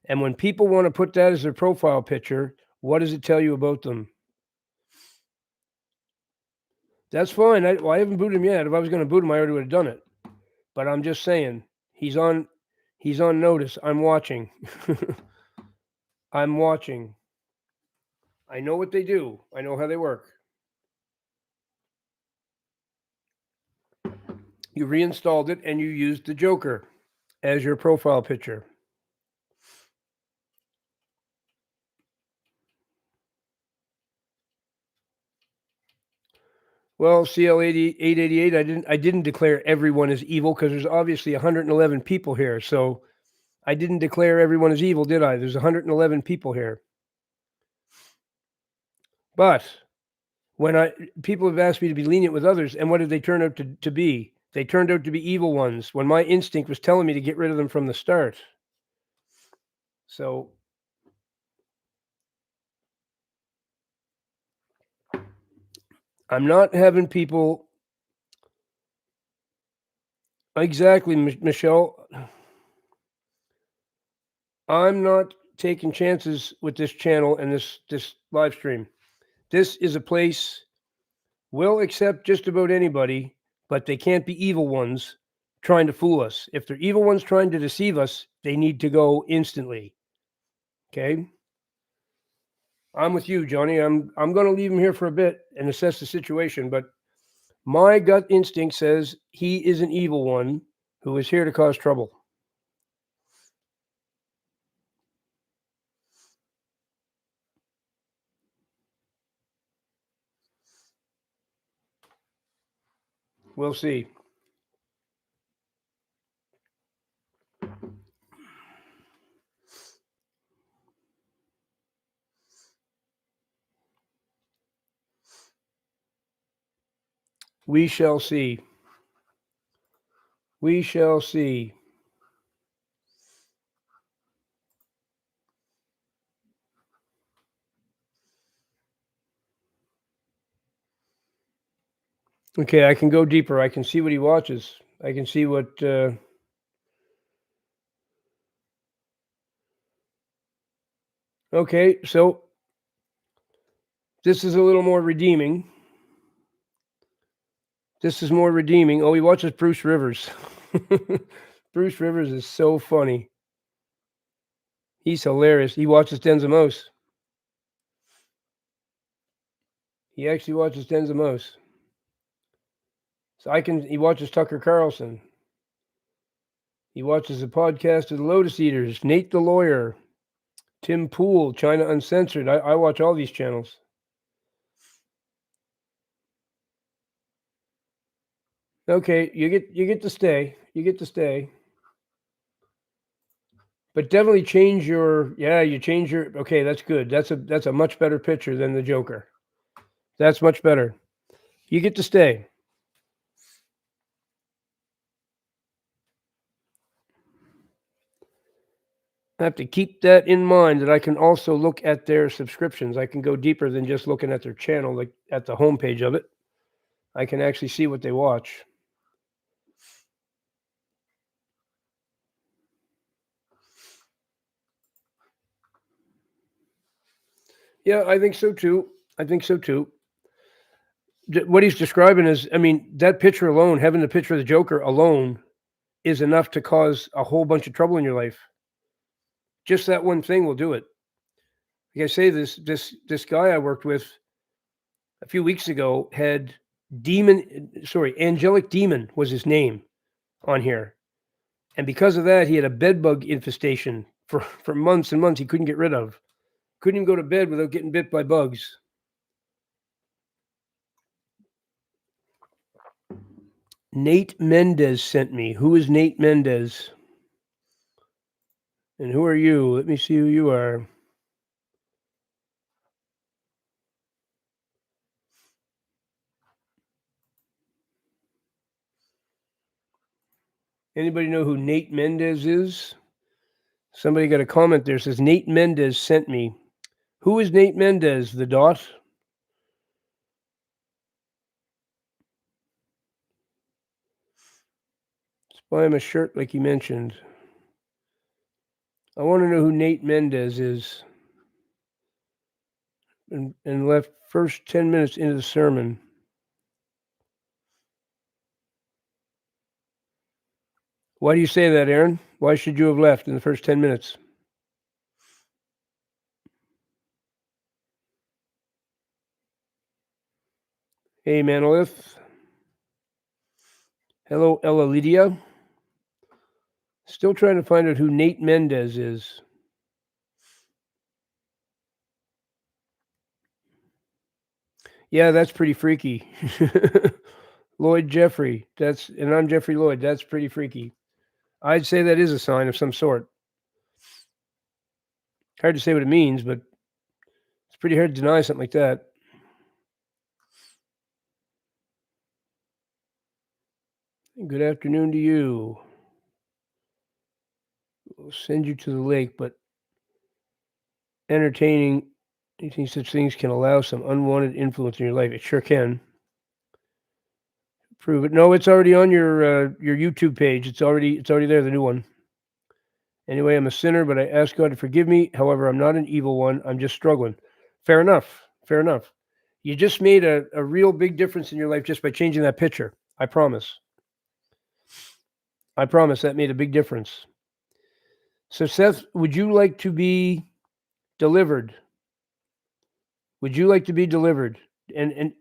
And when people want to put that as their profile picture, what does it tell you about them? That's fine. I haven't booted him yet. If I was going to boot him, I already would have done it. But I'm just saying, he's on notice. I'm watching. I'm watching. I know what they do. I know how they work. You reinstalled it and you used the Joker as your profile picture. Well, CL888, I didn't declare everyone as evil because there's obviously 111 people here. So I didn't declare everyone as evil, did I? There's 111 people here. But when people have asked me to be lenient with others, and what did they turn out to be? They turned out to be evil ones when my instinct was telling me to get rid of them from the start. So I'm not having people. Exactly, Michelle. I'm not taking chances with this channel and this live stream. This is a place we'll accept just about anybody, but they can't be evil ones trying to fool us. If they're evil ones trying to deceive us, they need to go instantly. Okay? I'm with you, Johnny. I'm going to leave him here for a bit and assess the situation, but my gut instinct says he is an evil one who is here to cause trouble. We'll see. We shall see. We shall see. Okay, I can go deeper. I can see what he watches. I can see what. Okay, so this is a little more redeeming. This is more redeeming. Oh, he watches Bruce Rivers. Bruce Rivers is so funny. He's hilarious. He watches Denzamos. He actually watches Denzamos. So he watches Tucker Carlson. He watches the podcast of the Lotus Eaters, Nate the Lawyer, Tim Pool, China Uncensored. I watch all these channels. Okay, you get to stay. You get to stay. But definitely change your you change your okay, that's good. That's a much better picture than the Joker. That's much better. You get to stay. I have to keep that in mind that I can also look at their subscriptions. I can go deeper than just looking at their channel, like at the homepage of it. I can actually see what they watch. Yeah, I think so too. I think so too. What he's describing is, I mean, that picture alone, having the picture of the Joker alone, is enough to cause a whole bunch of trouble in your life. Just that one thing will do it. Like I say, this guy I worked with a few weeks ago had angelic demon was his name on here. And because of that, he had a bed bug infestation for months and months he couldn't get rid of. Couldn't even go to bed without getting bit by bugs. Nate Mendez sent me. Who is Nate Mendez? And who are you? Let me see who you are. Anybody know who Nate Mendez is? Somebody got a comment there. Says Nate Mendez sent me. Who is Nate Mendez? The dot? Let's buy him a shirt like he mentioned. I want to know who Nate Mendez is. And left first 10 minutes into the sermon. Why do you say that, Aaron? Why should you have left in the first 10 minutes? Hey, Manolith. Hello, Ella Lydia. Still trying to find out who Nate Mendez is. Yeah, that's pretty freaky. Lloyd Jeffrey. And I'm Jeffrey Lloyd. That's pretty freaky. I'd say that is a sign of some sort. Hard to say what it means, but it's pretty hard to deny something like that. Good afternoon to you. We'll send you to the lake, but entertaining, anything such things can allow some unwanted influence in your life. It sure can. Prove it. No, it's already on your YouTube page. It's already there, the new one. Anyway, I'm a sinner, but I ask God to forgive me. However, I'm not an evil one. I'm just struggling. Fair enough. Fair enough. You just made a real big difference in your life just by changing that picture. I promise. I promise that made a big difference. So, Seth, would you like to be delivered? Would you like to be delivered? And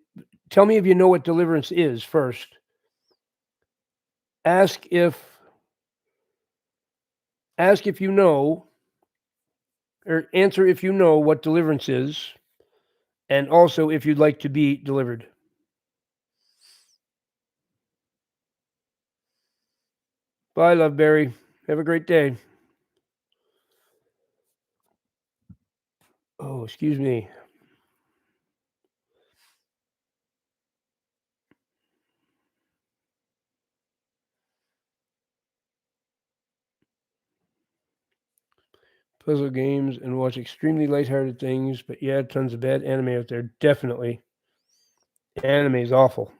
tell me if you know what deliverance is first. Ask if you know, or answer if you know what deliverance is, and also if you'd like to be delivered. Bye, Love Berry. Have a great day. Oh, excuse me. Puzzle games and watch extremely lighthearted things, but yeah, tons of bad anime out there. Definitely. Anime is awful.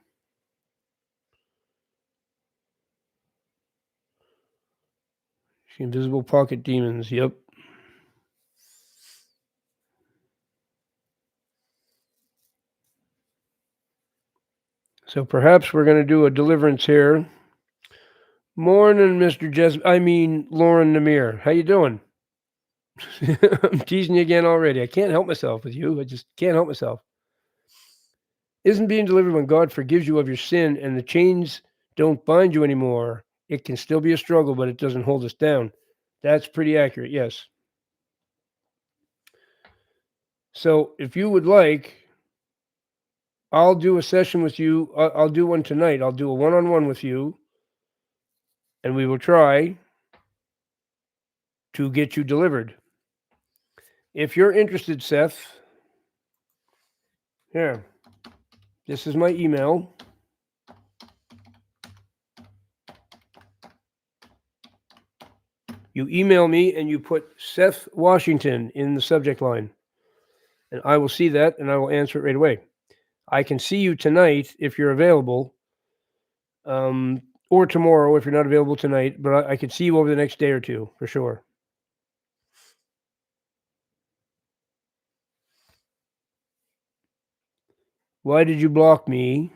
Invisible pocket demons. Yep. So perhaps we're going to do a deliverance here. Morning, Mr. Lauren Namir. How you doing? I'm teasing you again already. I can't help myself with you. I just can't help myself. Isn't being delivered when God forgives you of your sin and the chains don't bind you anymore? It can still be a struggle, but it doesn't hold us down. That's pretty accurate, yes. So if you would like, I'll do a session with you. I'll do one tonight. I'll do a one-on-one with you, and we will try to get you delivered. If you're interested, Seth, here, this is my email. You email me and you put Seth Washington in the subject line, and I will see that and I will answer it right away. I can see you tonight if you're available, or tomorrow if you're not available tonight, but I could see you over the next day or two for sure. Why did you block me?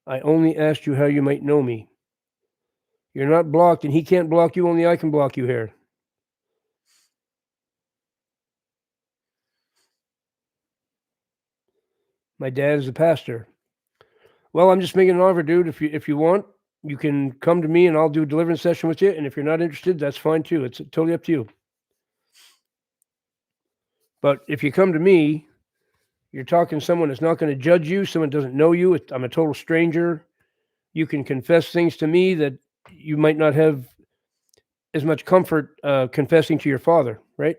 I only asked you how you might know me. You're not blocked, and he can't block you. Only I can block you here. My dad is a pastor. Well, I'm just making an offer, dude. If you want, you can come to me, and I'll do a deliverance session with you. And if you're not interested, that's fine too. It's totally up to you. But if you come to me, you're talking to someone that's not going to judge you. Someone doesn't know you. I'm a total stranger. You can confess things to me that you might not have as much comfort confessing to your father, right?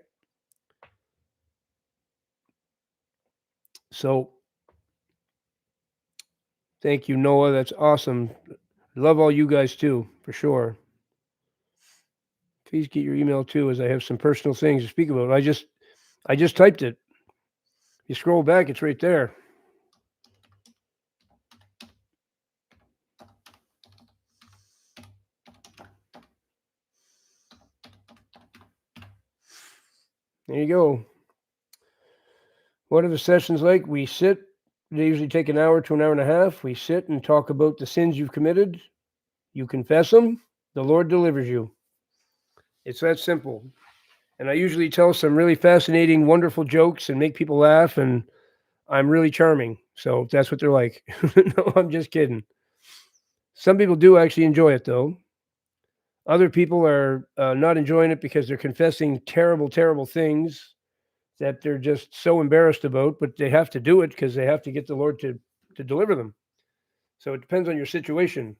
So thank you, Noah. That's awesome. Love all you guys too, for sure. Please get your email too, as I have some personal things to speak about. I just typed it. You scroll back, it's right there. There you go. What are the sessions like? We sit. They usually take an hour to an hour and a half. We sit and talk about the sins you've committed. You confess them. The Lord delivers you. It's that simple. And I usually tell some really fascinating, wonderful jokes and make people laugh. And I'm really charming. So that's what they're like. No, I'm just kidding. Some people do actually enjoy it, though. Other people are not enjoying it because they're confessing terrible, terrible things that they're just so embarrassed about, but they have to do it because they have to get the Lord to deliver them. So it depends on your situation.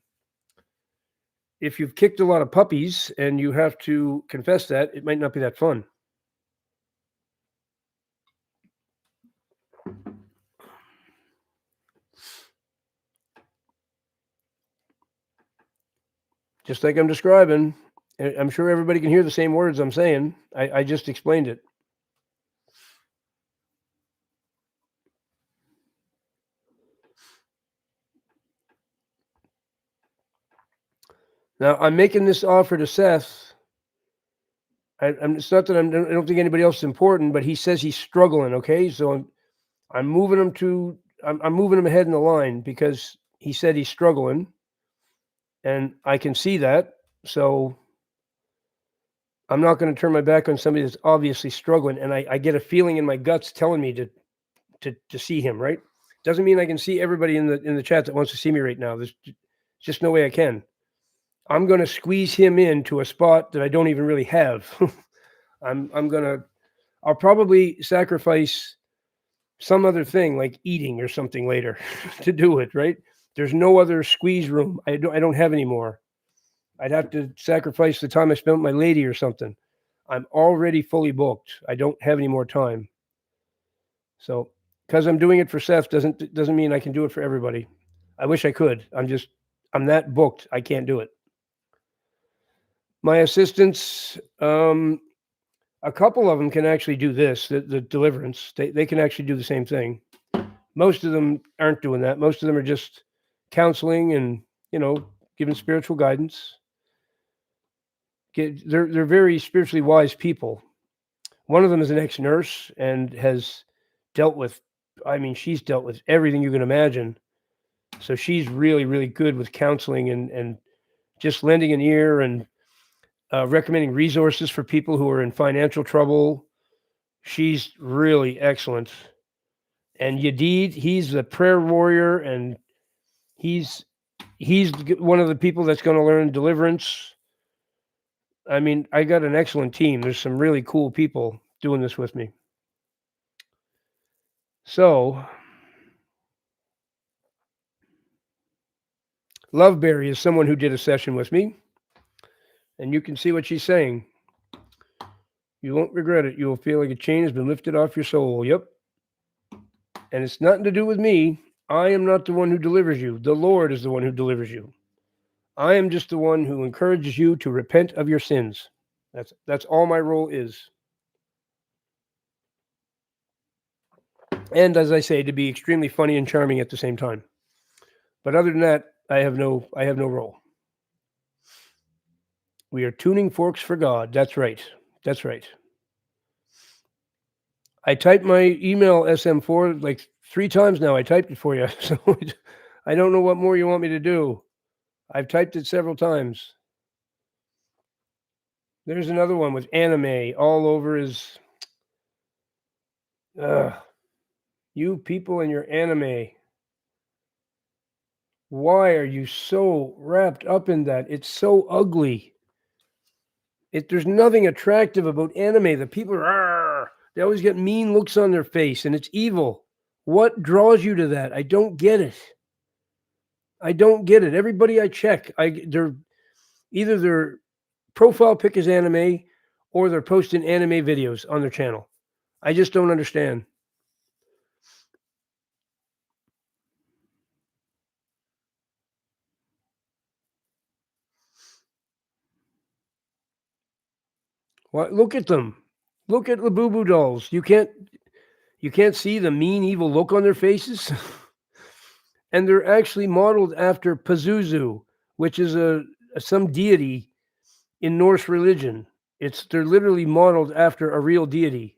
If you've kicked a lot of puppies and you have to confess that, it might not be that fun. Just like I'm describing, I'm sure everybody can hear the same words I'm saying. I just explained it. Now, I'm making this offer to Seth. It's not that I don't think anybody else is important, but he says he's struggling. Okay, so I'm moving him I'm moving him ahead in the line because he said he's struggling, and I can see that. So I'm not going to turn my back on somebody that's obviously struggling, and I get a feeling in my guts telling me to see him. Right? Doesn't mean I can see everybody in the chat that wants to see me right now. There's just no way I can. I'm going to squeeze him into a spot that I don't even really have. I'll probably sacrifice some other thing like eating or something later to do it, right? There's no other squeeze room. I don't have any more. I'd have to sacrifice the time I spent with my lady or something. I'm already fully booked. I don't have any more time. So because I'm doing it for Seth doesn't mean I can do it for everybody. I wish I could. I'm that booked. I can't do it. My assistants, a couple of them can actually do this, the deliverance. They can actually do the same thing. Most of them aren't doing that. Most of them are just counseling and, giving spiritual guidance, They're very spiritually wise people. One of them is an ex-nurse and has dealt with, I mean, she's dealt with everything you can imagine. So she's really, really good with counseling and just lending an ear and recommending resources for people who are in financial trouble. She's really excellent. And Yadid, he's a prayer warrior, and he's one of the people that's going to learn deliverance. I mean, I got an excellent team. There's some really cool people doing this with me. So, Loveberry is someone who did a session with me, and you can see what she's saying. You won't regret it. You will feel like a chain has been lifted off your soul. Yep. And it's nothing to do with me. I am not the one who delivers you. The Lord is the one who delivers you. I am just the one who encourages you to repent of your sins. That's all my role is. And as I say, to be extremely funny and charming at the same time. But other than that, I have no role. We are tuning forks for God. That's right. That's right. I typed my email SM4 like 3 times now. I typed it for you. So I don't know what more you want me to do. I've typed it several times. There's another one with anime all over his. You people and your anime. Why are you so wrapped up in that? It's so ugly. There's nothing attractive about anime. The people are, they always get mean looks on their face, and it's evil. What draws you to that? I don't get it. I don't get it. Everybody I check, they're either their profile pic is anime or they're posting anime videos on their channel. I just don't understand. What? Look at them. Look at the Boo Boo dolls. You can't see the mean, evil look on their faces. And they're actually modeled after Pazuzu, which is some deity in Norse religion. They're literally modeled after a real deity.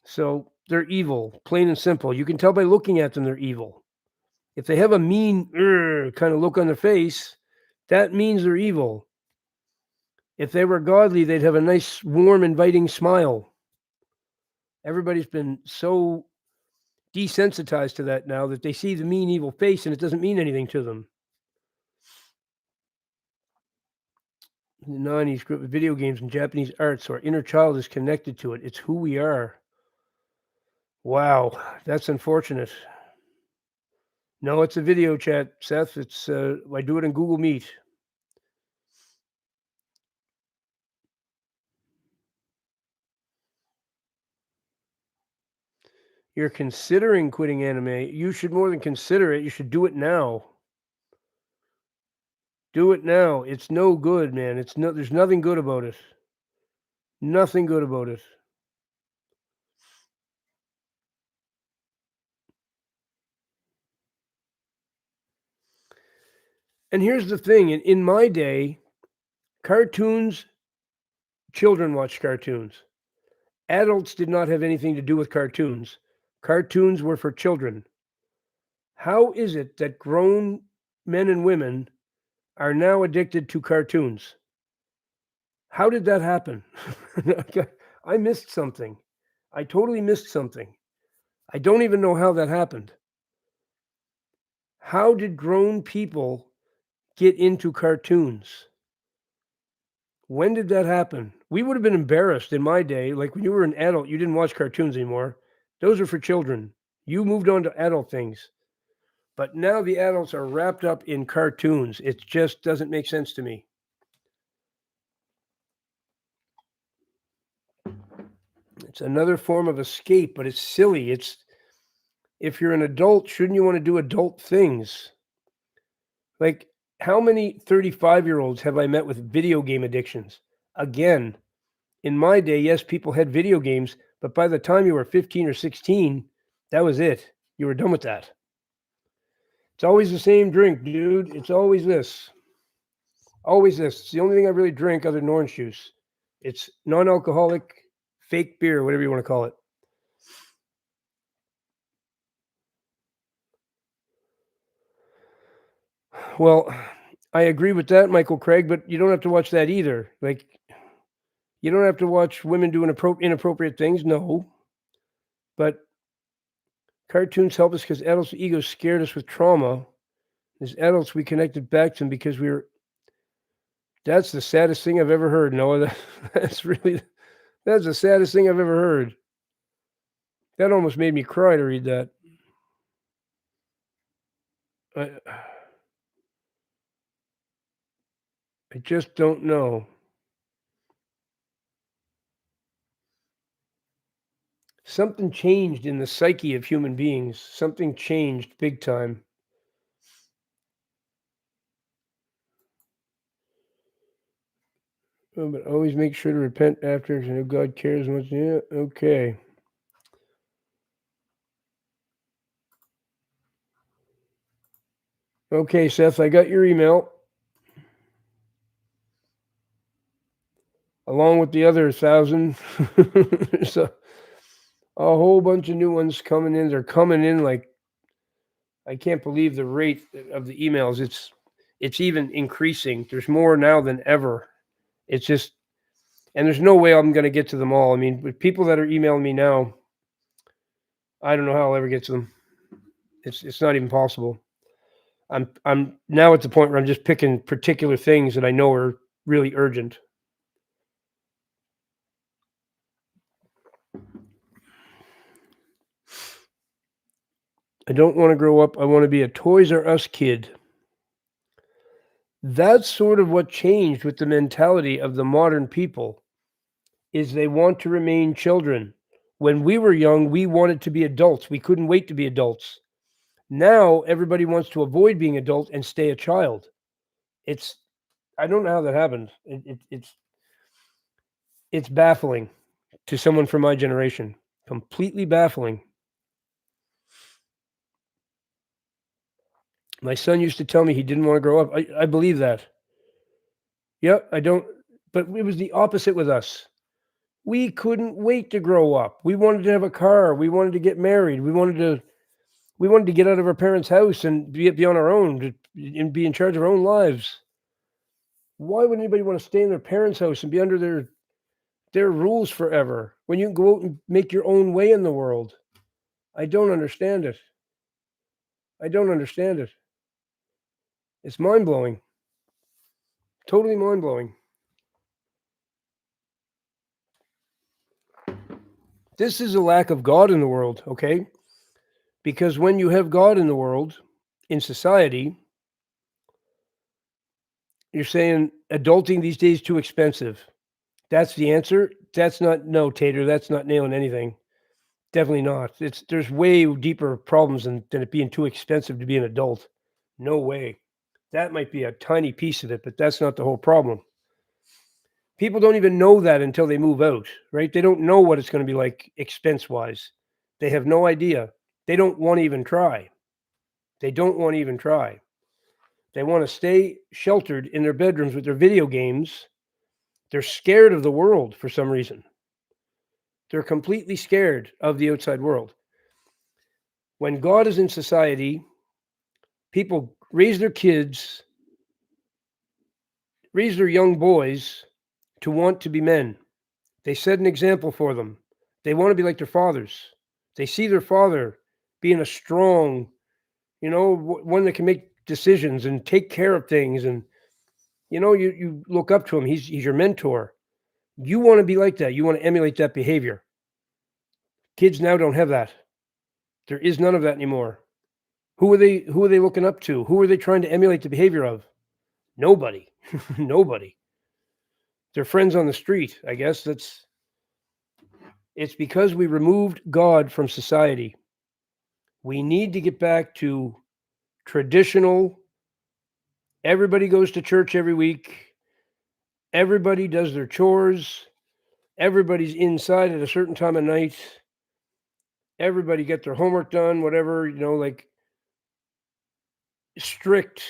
So they're evil, plain and simple. You can tell by looking at them they're evil. If they have a mean kind of look on their face, that means they're evil. If they were godly, they'd have a nice, warm, inviting smile. Everybody's been so desensitized to that now that they see the mean, evil face and it doesn't mean anything to them. The 90s grew up with video games and Japanese art, so our inner child is connected to it. It's who we are. Wow, that's unfortunate. No, it's a video chat, Seth. It's I do it in Google Meet. You're considering quitting anime. You should more than consider it. You should do it now. Do it now. It's no good, man. There's nothing good about it. Nothing good about it. And here's the thing. In my day, cartoons, children watched cartoons. Adults did not have anything to do with cartoons. Cartoons were for children. How is it that grown men and women are now addicted to cartoons? How did that happen? I missed something. I totally missed something. I don't even know how that happened. How did grown people get into cartoons? When did that happen? We would have been embarrassed in my day. Like when you were an adult, you didn't watch cartoons anymore. Those are for children. You moved on to adult things. But now the adults are wrapped up in cartoons. It just doesn't make sense to me. It's another form of escape, but it's silly. If you're an adult, shouldn't you want to do adult things? Like, how many 35-year-olds have I met with video game addictions? Again, in my day, yes, people had video games, but by the time you were 15 or 16, that was it. You were done with that. It's always the same drink, dude. It's always this. Always this. It's the only thing I really drink other than orange juice. It's non-alcoholic, fake beer, whatever you want to call it. Well, I agree with that, Michael Craig, but you don't have to watch that either. Like, you don't have to watch women doing inappropriate things. No, but cartoons help us because adults' egos scared us with trauma. As adults, we connected back to them because we were. That's the saddest thing I've ever heard, Noah. That's the saddest thing I've ever heard. That almost made me cry to read that. I just don't know. Something changed in the psyche of human beings. Something changed big time. Oh, but always make sure to repent after. You know, God cares much. Yeah, okay. Okay, Seth, I got your email. Along with the other 1,000. So a whole bunch of new ones coming in. They're coming in like I can't believe the rate of the emails. It's even increasing. There's more now than ever. It's just, and there's no way I'm going to get to them all. I mean, with people that are emailing me now, I don't know how I'll ever get to them. It's not even possible. I'm now at the point where I'm just picking particular things that I know are really urgent. I don't want to grow up. I want to be a Toys R Us kid. That's sort of what changed with the mentality of the modern people is they want to remain children. When we were young, we wanted to be adults. We couldn't wait to be adults. Now everybody wants to avoid being adult and stay a child. I don't know how that happened. It's baffling to someone from my generation. Completely baffling. My son used to tell me he didn't want to grow up. I believe that. Yeah, I don't. But it was the opposite with us. We couldn't wait to grow up. We wanted to have a car. We wanted to get married. We wanted to get out of our parents' house and be on our own and be in charge of our own lives. Why would anybody want to stay in their parents' house and be under their rules forever when you can go out and make your own way in the world? I don't understand it. I don't understand it. It's mind-blowing. Totally mind-blowing. This is a lack of God in the world, okay? Because when you have God in the world, in society, you're saying adulting these days too expensive. That's the answer. That's not no, Tater. That's not nailing anything. Definitely not. There's way deeper problems than it being too expensive to be an adult. No way. That might be a tiny piece of it, but that's not the whole problem. People don't even know that until they move out, right? They don't know what it's going to be like expense wise. They have no idea. They don't want to even try. They don't want to even try. They want to stay sheltered in their bedrooms with their video games. They're scared of the world for some reason. They're completely scared of the outside world. When God is in society, people raise their kids, raise their young boys to want to be men. They set an example for them. They want to be like their fathers. They see their father being a strong, one that can make decisions and take care of things. And, you look up to him. He's your mentor. You want to be like that. You want to emulate that behavior. Kids now don't have that. There is none of that anymore. Who are they looking up to? Who are they trying to emulate the behavior of? Nobody. Nobody. They're friends on the street, I guess. It's because we removed God from society. We need to get back to traditional. Everybody goes to church every week. Everybody does their chores. Everybody's inside at a certain time of night. Everybody get their homework done, whatever, like strict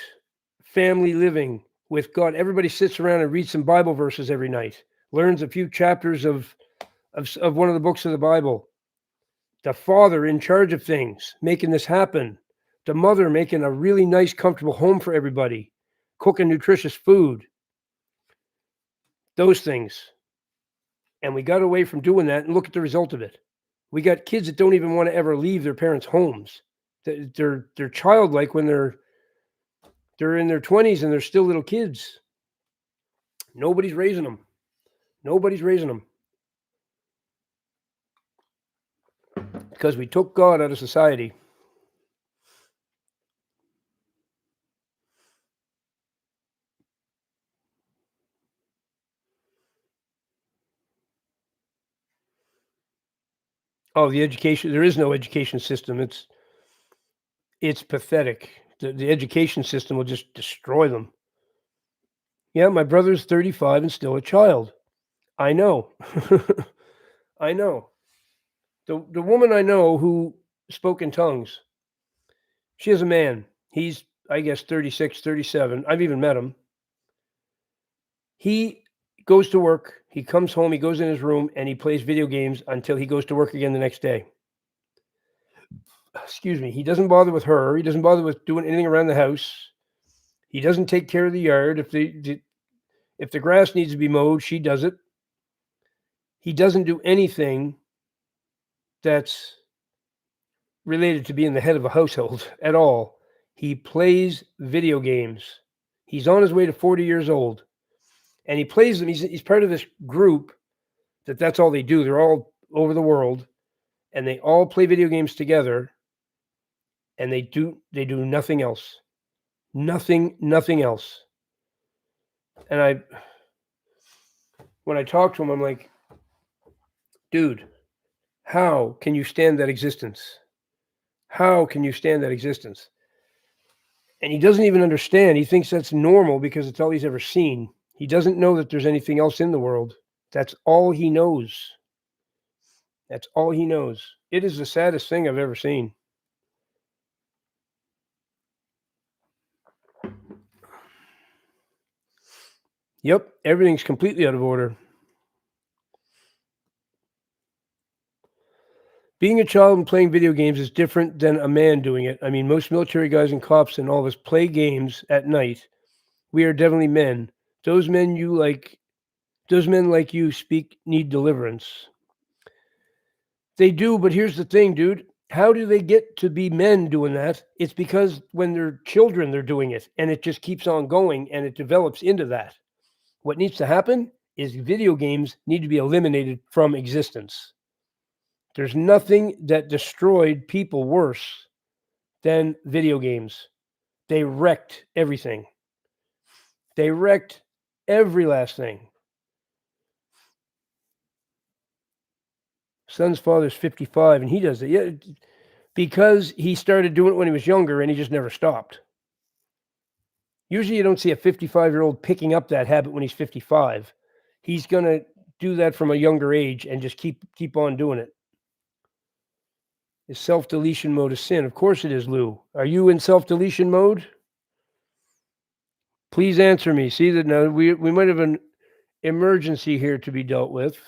family living. with God. Everybody sits around and reads some Bible verses every night, learns a few chapters of one of the books of the Bible. The father in charge of things, making this happen. The mother making a really nice, comfortable home for everybody, cooking nutritious food. Those things. And we got away from doing that, and look at the result of it. We got kids that don't even want to ever leave their parents' homes. They're childlike when they're in their 20s and they're still little kids. Nobody's raising them. Nobody's raising them. Because we took God out of society. Oh, the education, there is no education system. It's pathetic. The education system will just destroy them. Yeah, my brother's 35 and still a child. I know. I know. The woman I know who spoke in tongues, she has a man. He's, I guess, 36, 37. I've even met him. He goes to work. He comes home. He goes in his room and he plays video games until he goes to work again the next day. Excuse me. He doesn't bother with her. He doesn't bother with doing anything around the house. He doesn't take care of the yard. If the grass needs to be mowed, she does it. He doesn't do anything that's related to being the head of a household at all. He plays video games. He's on his way to 40 years old, and he plays them. He's part of this group that's all they do. They're all over the world, and they all play video games together, and they do nothing else. Nothing else. And when I talk to him, I'm like, dude, how can you stand that existence? How can you stand that existence? And he doesn't even understand. He thinks that's normal because it's all he's ever seen. He doesn't know that there's anything else in the world. That's all he knows. That's all he knows. It is the saddest thing I've ever seen. Yep, everything's completely out of order. Being a child and playing video games is different than a man doing it. I mean, most military guys and cops and all of us play games at night. We are definitely men. Those men like you speak need deliverance. They do, but here's the thing, dude. How do they get to be men doing that? It's because when they're children, they're doing it, and it just keeps on going, and it develops into that. What needs to happen is video games need to be eliminated from existence. There's nothing that destroyed people worse than video games. They wrecked everything. They wrecked every last thing. Son's father's 55, and he does it. Yeah, because he started doing it when he was younger, and he just never stopped. Usually you don't see a 55-year-old picking up that habit when he's 55. He's going to do that from a younger age and just keep on doing it. Is self-deletion mode a sin? Of course it is, Lou. Are you in self-deletion mode? Please answer me. See that now we might have an emergency here to be dealt with.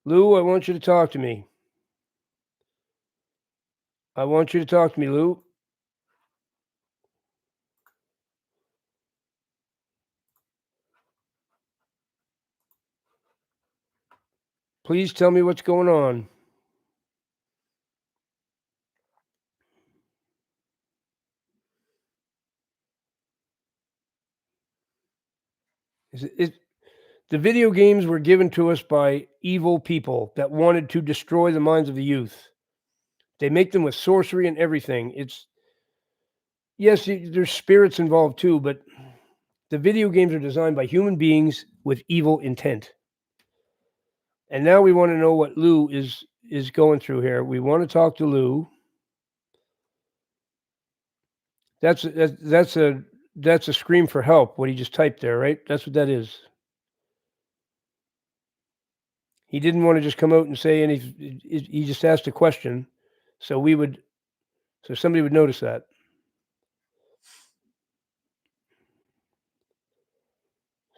Lou, I want you to talk to me. I want you to talk to me, Lou. Please tell me what's going on. The video games were given to us by evil people that wanted to destroy the minds of the youth. They make them with sorcery and everything. Yes, there's spirits involved too, but the video games are designed by human beings with evil intent. And now we want to know what Lou is going through here. We want to talk to Lou. That's a scream for help, what he just typed there, right? That's what that is. He didn't want to just come out and say anything. He just asked a question, so somebody would notice that.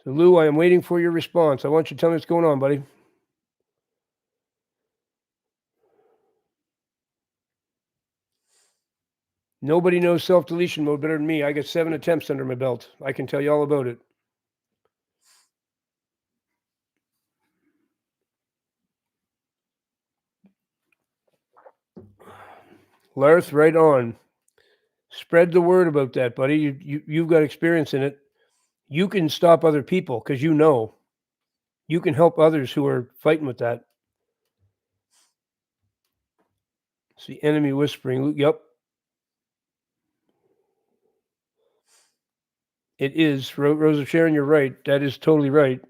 So, Lou, I am waiting for your response. I want you to tell me what's going on, buddy. Nobody knows self-deletion mode better than me. I got 7 attempts under my belt. I can tell you all about it. Larth, right on. Spread the word about that, buddy. You've got experience in it. You can stop other people because you know. You can help others who are fighting with that. It's the enemy whispering. Yep. It is. Rosa Sharon, you're right. That is totally right.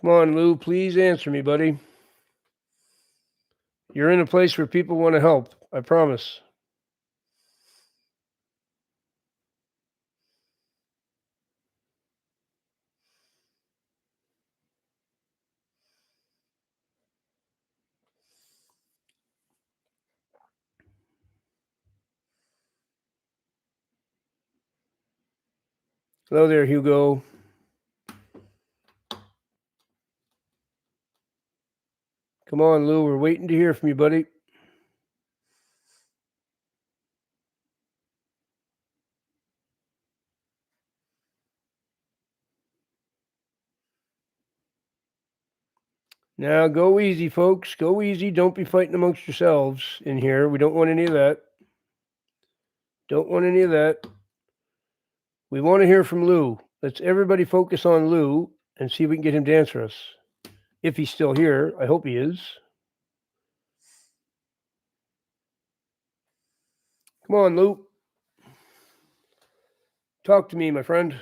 Come on, Lou. Please answer me, buddy. You're in a place where people want to help. I promise. Hello there, Hugo. Come on, Lou. We're waiting to hear from you, buddy. Now, go easy, folks. Go easy. Don't be fighting amongst yourselves in here. We don't want any of that. Don't want any of that. We want to hear from Lou. Let's everybody focus on Lou and see if we can get him to answer us. If he's still here, I hope he is. Come on, Lou. Talk to me, my friend.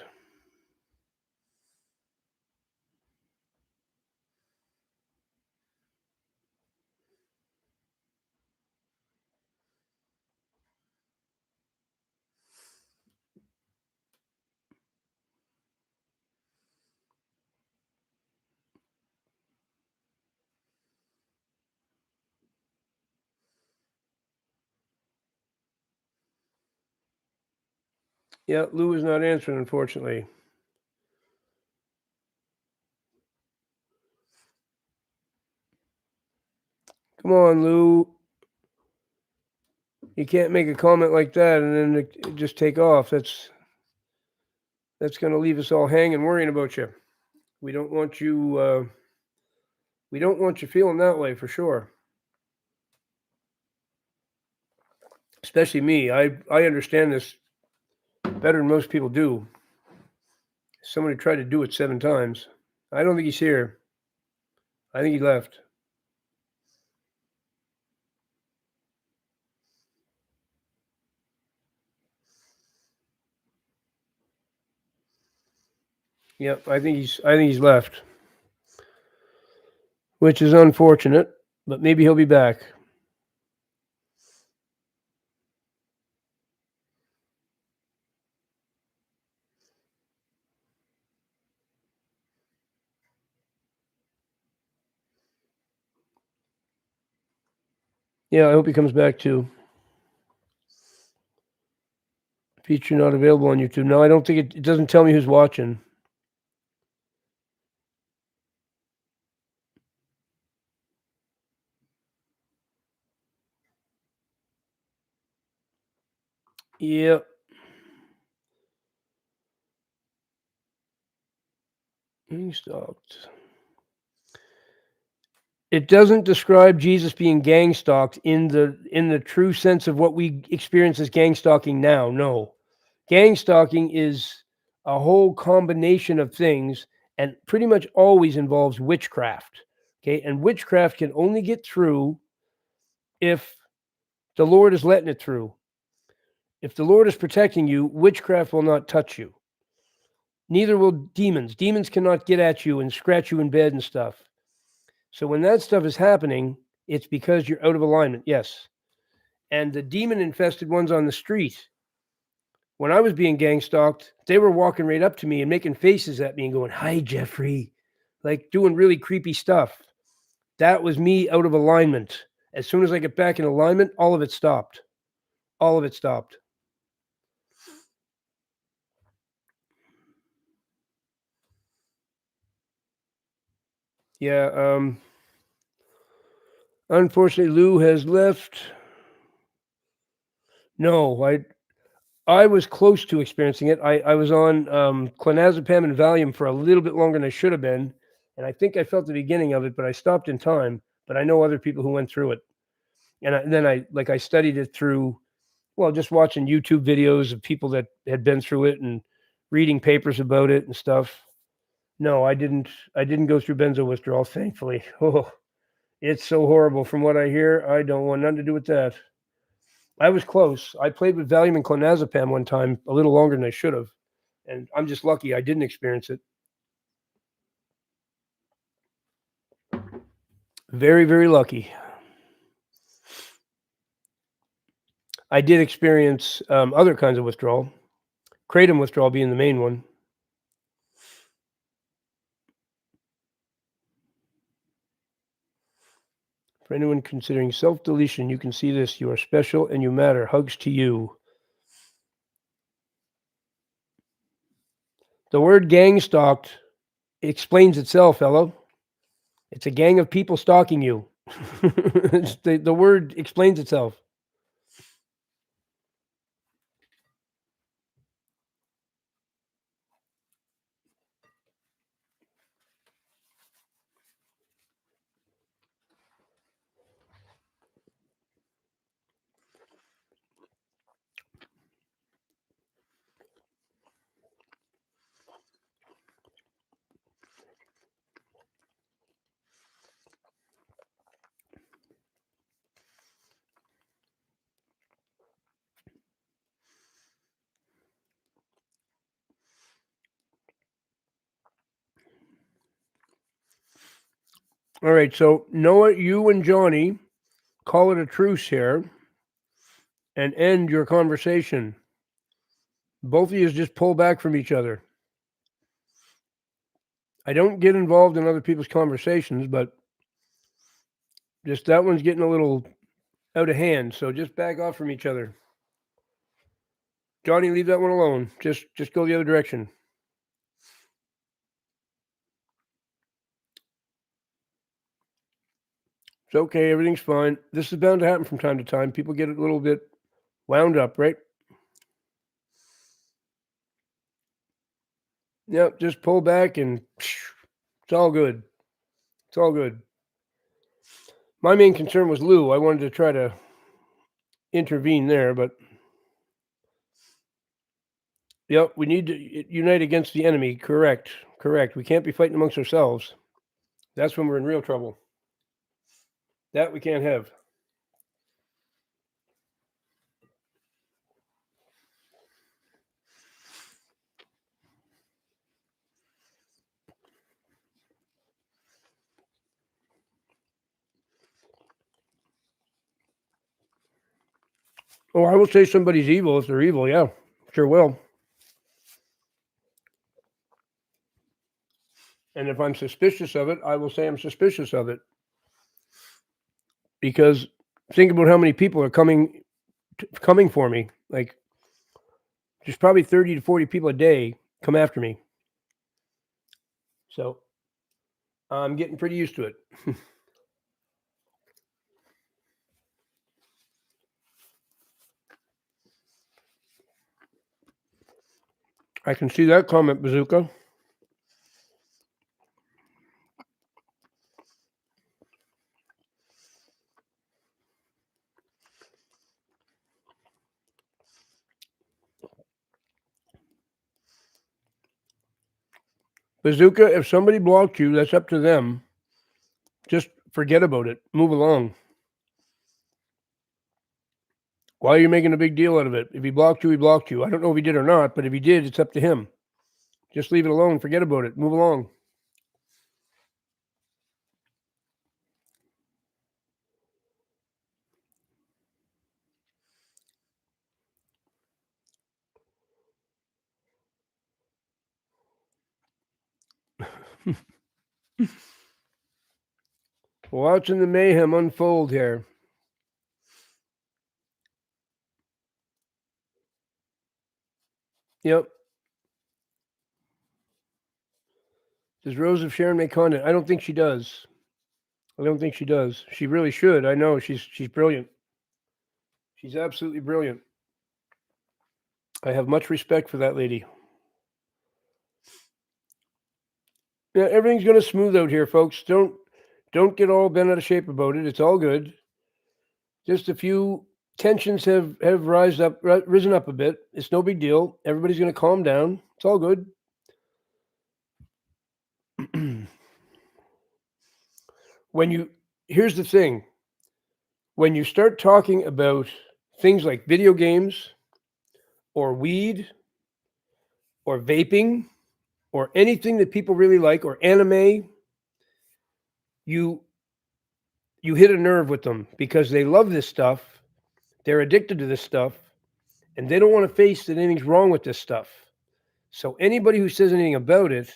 Yeah, Lou is not answering, unfortunately. Come on, Lou. You can't make a comment like that and then just take off. That's going to leave us all hanging, worrying about you. We don't want you. We don't want you feeling that way for sure. Especially me. I understand this better than most people do. Somebody tried to do it 7 times. I don't think he's here. I think he left. Yep, I think he's left. Which is unfortunate, but maybe he'll be back. Yeah, I hope he comes back too. Feature not available on YouTube. No, I don't think it doesn't tell me who's watching. Yep. Being stalked. It doesn't describe Jesus being gang stalked in the true sense of what we experience as gang stalking now. No. Gang stalking is a whole combination of things and pretty much always involves witchcraft. Okay? And witchcraft can only get through if the Lord is letting it through. If the Lord is protecting you, witchcraft will not touch you. Neither will demons. Demons cannot get at you and scratch you in bed and stuff. So when that stuff is happening, it's because you're out of alignment. Yes. And the demon-infested ones on the street, when I was being gang stalked, they were walking right up to me and making faces at me and going, "Hi, Jeffrey," like doing really creepy stuff. That was me out of alignment. As soon as I get back in alignment, all of it stopped. All of it stopped. Yeah, unfortunately, Lou has left. No, I was close to experiencing it. I was on clonazepam and Valium for a little bit longer than I should have been, and I think I felt the beginning of it, but I stopped in time. But I know other people who went through it, and then I studied it through, well, just watching YouTube videos of people that had been through it and reading papers about it and stuff. No, I didn't. I didn't go through benzo withdrawal, thankfully. Oh, it's so horrible from what I hear. I don't want nothing to do with that. I was close. I played with Valium and clonazepam one time a little longer than I should have, and I'm just lucky I didn't experience it. Very, very lucky. I did experience other kinds of withdrawal, kratom withdrawal being the main one. For anyone considering self-deletion, you can see this. You are special and you matter. Hugs to you. The word gang stalked explains itself, hello. It's a gang of people stalking you. The word explains itself. All right, so Noah, you and Johnny call it a truce here and end your conversation. Both of you just pull back from each other. I don't get involved in other people's conversations, but just that one's getting a little out of hand. So just back off from each other. Johnny, leave that one alone. Just go the other direction. It's okay. Everything's fine. This is bound to happen from time to time. People get a little bit wound up, right? Yep. Just pull back and it's all good. It's all good. My main concern was Lou. I wanted to try to intervene there, but yep, we need to unite against the enemy. Correct. Correct. We can't be fighting amongst ourselves. That's when we're in real trouble. That we can't have. Oh, I will say somebody's evil if they're evil. Yeah, sure will. And if I'm suspicious of it, I will say I'm suspicious of it. Because think about how many people are coming for me. Like, there's probably 30 to 40 people a day come after me. So I'm getting pretty used to it. I can see that comment, Bazooka. Bazooka, if somebody blocked you, that's up to them. Just forget about it. Move along. Why are you making a big deal out of it? If he blocked you, he blocked you. I don't know if he did or not, but if he did, it's up to him. Just leave it alone. Forget about it. Move along. Watching the mayhem unfold here. Yep. Does Rose of Sharon make content? I don't think she does. I don't think she does. She really should. I know she's brilliant. She's absolutely brilliant. I have much respect for that lady. Yeah, everything's going to smooth out here, folks. Don't get all bent out of shape about it. It's all good. Just a few tensions have risen up a bit. It's no big deal. Everybody's going to calm down. It's all good. Here's the thing. When you start talking about things like video games or weed or vaping or anything that people really like or anime, you hit a nerve with them because they love this stuff. They're addicted to this stuff, and they don't want to face that anything's wrong with this stuff. So anybody who says anything about it,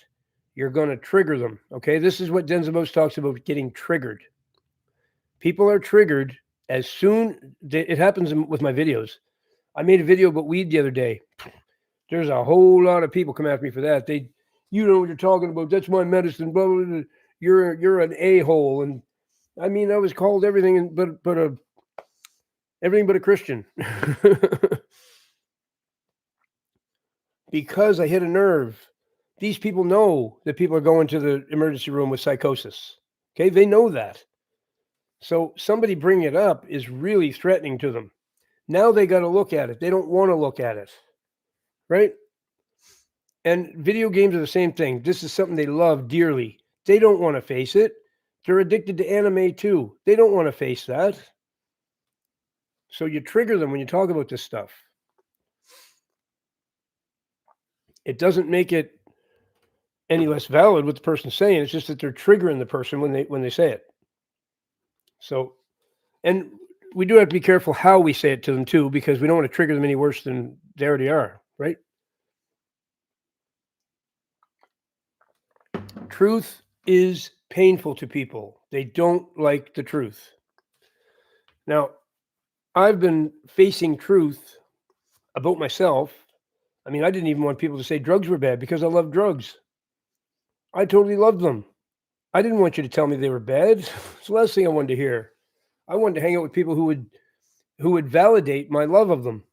you're going to trigger them. Okay, this is what Denzabos talks about, getting triggered. People are triggered as soon. It happens with my videos. I made a video about weed the other day. There's a whole lot of people come after me for that. You know what you're talking about. That's my medicine. Blah, blah, blah. You're an a-hole. And I mean, I was called everything but a Christian. Because I hit a nerve. These people know that people are going to the emergency room with psychosis. Okay, they know that. So somebody bringing it up is really threatening to them. Now they got to look at it. They don't want to look at it, right? And video games are the same thing. This is something they love dearly. They don't want to face it. They're addicted to anime too. They don't want to face that. So you trigger them when you talk about this stuff. It doesn't make it any less valid what the person's saying. It's just that they're triggering the person when they say it. So, and we do have to be careful how we say it to them too, because we don't want to trigger them any worse than they already are, right? Truth is painful to people. They don't like the truth. Now, I've been facing truth about myself. I mean, I didn't even want people to say drugs were bad because I love drugs. I totally loved them. I didn't want you to tell me they were bad. It's the last thing I wanted to hear. I wanted to hang out with people who would validate my love of them.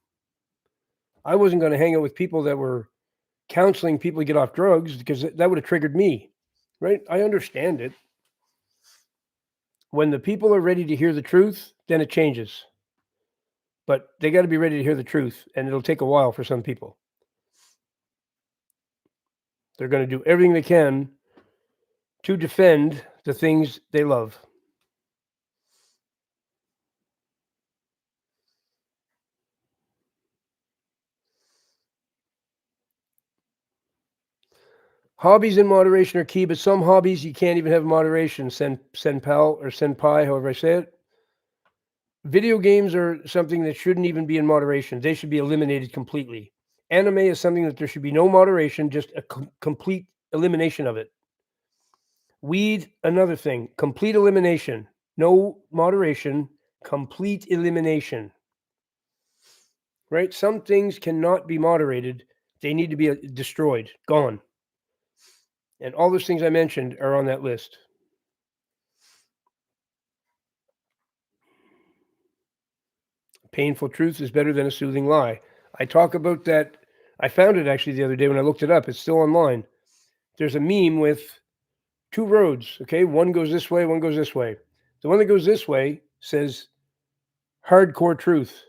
I wasn't going to hang out with people that were counseling people to get off drugs because that would have triggered me, right? I understand it. When the people are ready to hear the truth, then it changes. But they got to be ready to hear the truth, and it'll take a while for some people. They're going to do everything they can to defend the things they love. Hobbies in moderation are key, but some hobbies you can't even have moderation. Senpal or senpai, however I say it. Video games are something that shouldn't even be in moderation. They should be eliminated completely. Anime is something that there should be no moderation, just a complete elimination of it. Weed, another thing, complete elimination. No moderation, complete elimination. Right? Some things cannot be moderated. They need to be destroyed, gone. And all those things I mentioned are on that list. Painful truth is better than a soothing lie. I talk about that. I found it actually the other day when I looked it up. It's still online. There's a meme with two roads, okay? One goes this way, one goes this way. The one that goes this way says hardcore truth.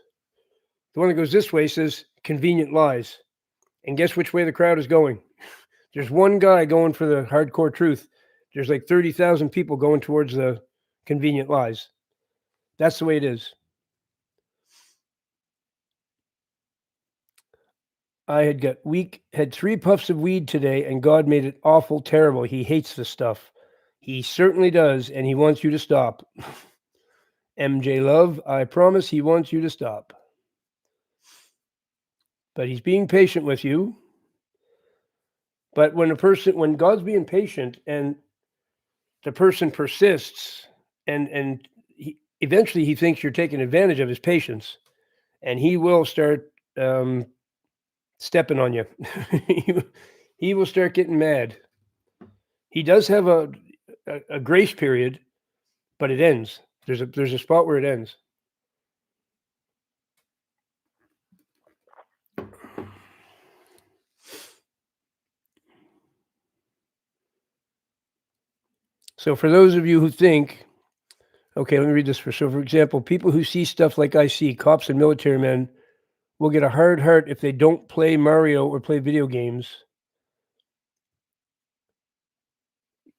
The one that goes this way says convenient lies. And guess which way the crowd is going? There's one guy going for the hardcore truth. There's like 30,000 people going towards the convenient lies. That's the way it is. I had 3 puffs of weed today, and God made it awful terrible. He hates the stuff. He certainly does, and he wants you to stop. MJ Love, I promise he wants you to stop. But he's being patient with you. But when God's being patient and the person persists, and eventually he thinks you're taking advantage of his patience, and he will start stepping on you. He will start getting mad. He does have a grace period, but it ends. There's a spot where it ends. So for those of you who think, okay, let me read this for example, people who see stuff like I see, cops and military men, will get a hard heart if they don't play Mario or play video games.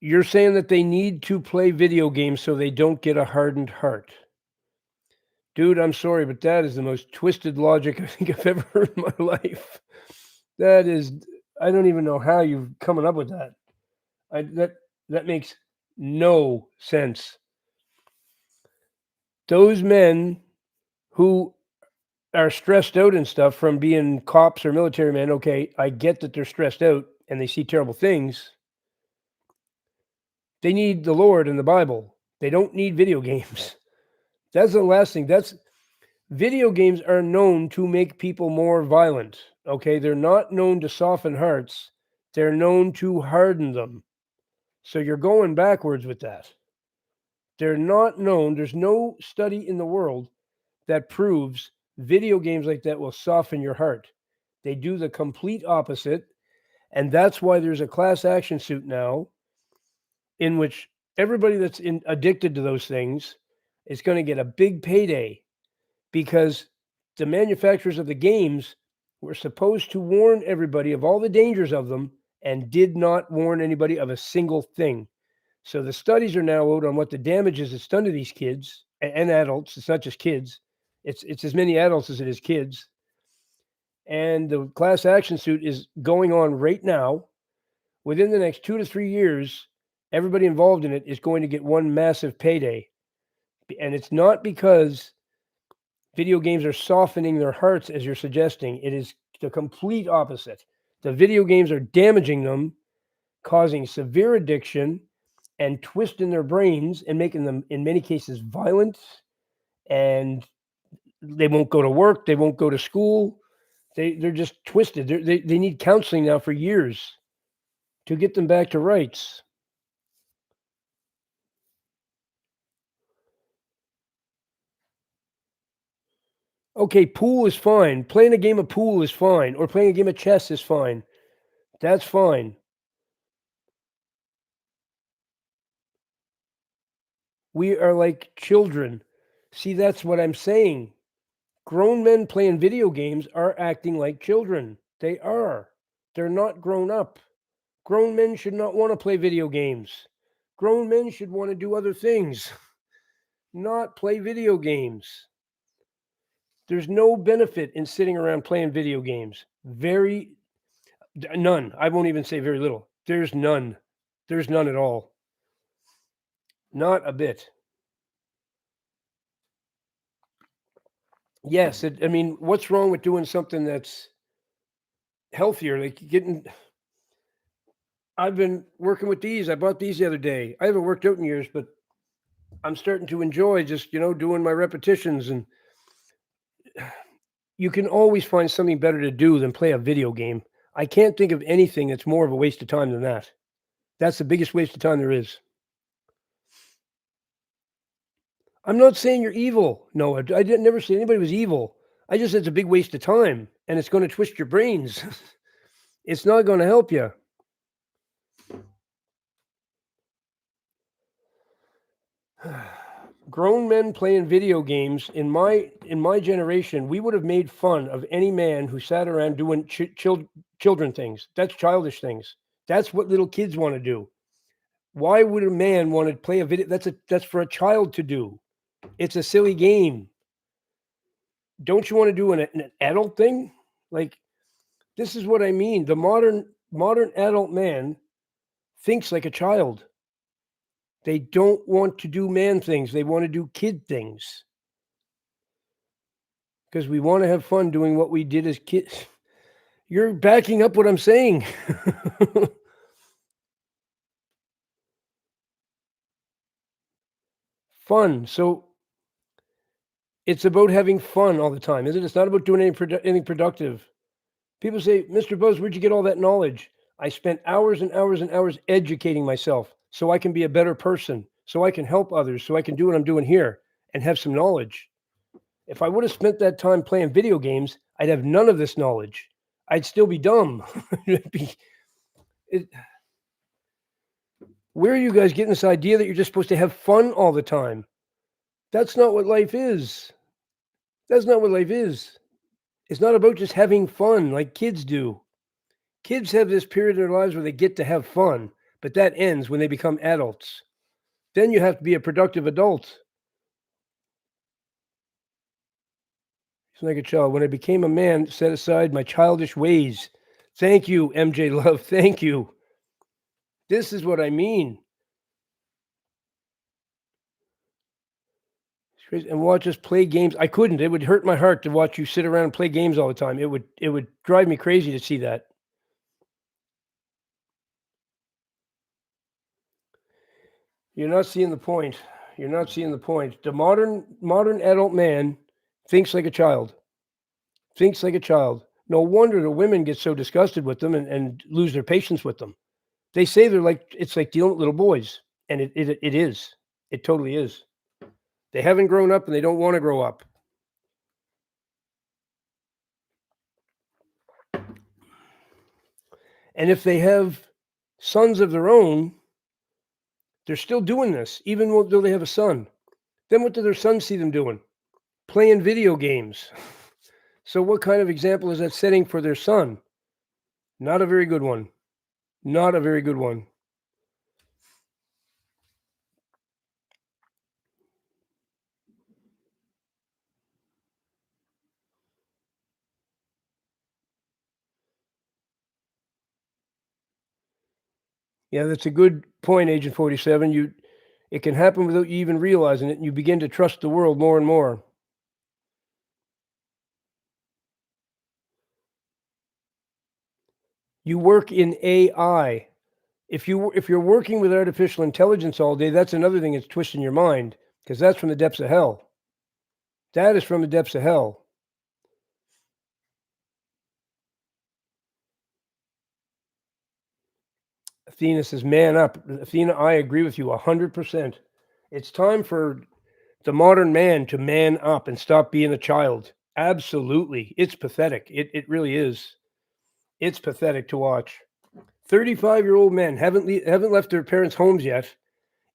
You're saying that they need to play video games so they don't get a hardened heart. Dude, I'm sorry, but that is the most twisted logic I think I've ever heard in my life. That is, I don't even know how you've coming up with that. That makes no sense. Those men who are stressed out and stuff from being cops or military men, okay, I get that they're stressed out and they see terrible things. They need the Lord and the Bible. They don't need video games. That's the last thing. Video games are known to make people more violent. Okay, they're not known to soften hearts. They're known to harden them. So you're going backwards with that. They're not known. There's no study in the world that proves video games like that will soften your heart. They do the complete opposite. And that's why there's a class action suit now in which everybody that's addicted to those things is going to get a big payday, because the manufacturers of the games were supposed to warn everybody of all the dangers of them and did not warn anybody of a single thing. So the studies are now out on what the damages it's done to these kids and adults. It's not just kids. It's as many adults as it is kids. And the class action suit is going on right now. Within the next 2 to 3 years, everybody involved in it is going to get one massive payday. And it's not because video games are softening their hearts, as you're suggesting. It is the complete opposite. The video games are damaging them, causing severe addiction and twisting their brains and making them, in many cases, violent. And they won't go to work. They won't go to school. They're just twisted. They need counseling now for years to get them back to rights. Okay, pool is fine. Playing a game of pool is fine. Or playing a game of chess is fine. That's fine. We are like children. See, that's what I'm saying. Grown men playing video games are acting like children. They are. They're not grown up. Grown men should not want to play video games. Grown men should want to do other things, not play video games. There's no benefit in sitting around playing video games. None. I won't even say very little. There's none. There's none at all. Not a bit. Yes, I mean, what's wrong with doing something that's healthier? Like I've been working with these. I bought these the other day. I haven't worked out in years, but I'm starting to enjoy just, doing my repetitions. And you can always find something better to do than play a video game. I can't think of anything that's more of a waste of time than that. That's the biggest waste of time there is. I'm not saying you're evil. No, I didn't never say anybody was evil. I just said it's a big waste of time, and it's going to twist your brains. It's not going to help you. Grown men playing video games in my generation, we would have made fun of any man who sat around doing children things. That's childish things. That's what little kids want to do. Why would a man want to play a video? That's for a child to do. It's a silly game. Don't you want to do an adult thing? Like, this is what I mean. The modern adult man thinks like a child. They don't want to do man things. They want to do kid things. Because we want to have fun doing what we did as kids. You're backing up what I'm saying. Fun. So it's about having fun all the time, isn't it? It's not about doing anything productive. People say, Mr. Buzz, where'd you get all that knowledge? I spent hours and hours and hours educating myself so I can be a better person, so I can help others, so I can do what I'm doing here and have some knowledge. If I would have spent that time playing video games, I'd have none of this knowledge. I'd still be dumb. Where are you guys getting this idea that you're just supposed to have fun all the time? That's not what life is. That's not what life is. It's not about just having fun like kids do. Kids have this period in their lives where they get to have fun, but that ends when they become adults. Then you have to be a productive adult. It's like a child. When I became a man, set aside my childish ways. Thank you, MJ Love. Thank you. This is what I mean. And watch us play games. I couldn't. It would hurt my heart to watch you sit around and play games all the time. It would drive me crazy to see that. You're not seeing the point. You're not seeing the point. The modern adult man thinks like a child. Thinks like a child. No wonder the women get so disgusted with them and lose their patience with them. They say it's like dealing with little boys, and it is. It totally is. They haven't grown up and they don't want to grow up. And if they have sons of their own, they're still doing this, even though they have a son. Then what do their sons see them doing? Playing video games. So what kind of example is that setting for their son? Not a very good one. Not a very good one. Yeah, that's a good point, Agent 47. It can happen without you even realizing it, and you begin to trust the world more and more. You work in AI. If you're working with artificial intelligence all day, that's another thing that's twisting your mind, because that's from the depths of hell. That is from the depths of hell. Athena says, man up. Athena, I agree with you 100%. It's time for the modern man to man up and stop being a child. Absolutely. It's pathetic. It really is. It's pathetic to watch. 35-year-old men haven't left their parents' homes yet,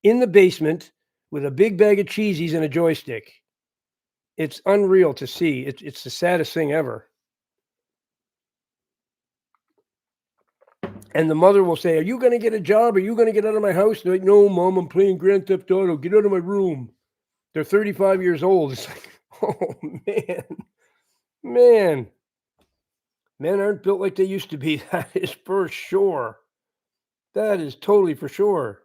in the basement with a big bag of cheesies and a joystick. It's unreal to see. It's the saddest thing ever. And the mother will say, are you going to get a job? Are you going to get out of my house? They're like, no, Mom, I'm playing Grand Theft Auto. Get out of my room. They're 35 years old. It's like, oh, man. Man. Men aren't built like they used to be. That is for sure. That is totally for sure.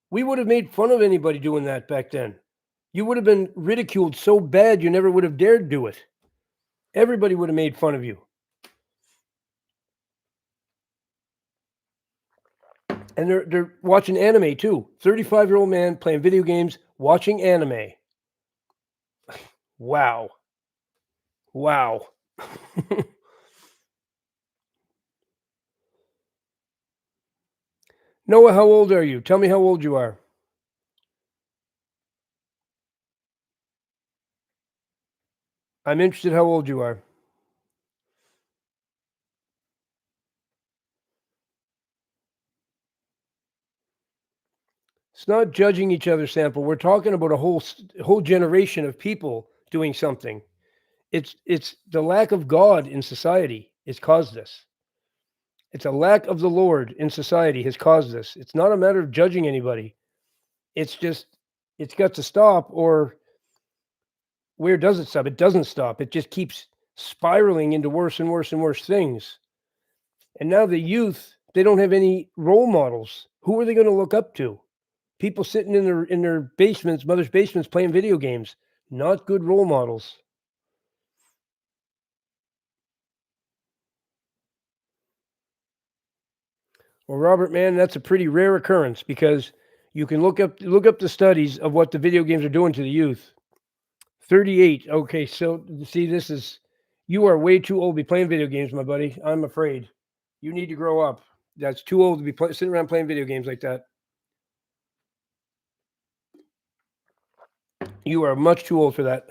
We would have made fun of anybody doing that back then. You would have been ridiculed so bad you never would have dared do it. Everybody would have made fun of you. And they're watching anime too. 35-year-old man playing video games, watching anime. Wow. Wow. Noah, how old are you? Tell me how old you are. I'm interested how old you are. It's not judging each other, Sample. We're talking about a whole generation of people doing something. It's the lack of God in society has caused this. It's a lack of the Lord in society has caused this. It's not a matter of judging anybody. It's just it's got to stop, or where does it stop? It doesn't stop. It just keeps spiraling into worse and worse and worse things. And now the youth, they don't have any role models. Who are they going to look up to? People sitting in their basements, mother's basements, playing video games. Not good role models. Well, Robert, man, that's a pretty rare occurrence because You can look up the studies of what the video games are doing to the youth. 38. Okay, so see, you are way too old to be playing video games, my buddy. I'm afraid. You need to grow up. That's too old to be sitting around playing video games like that. You are much too old for that.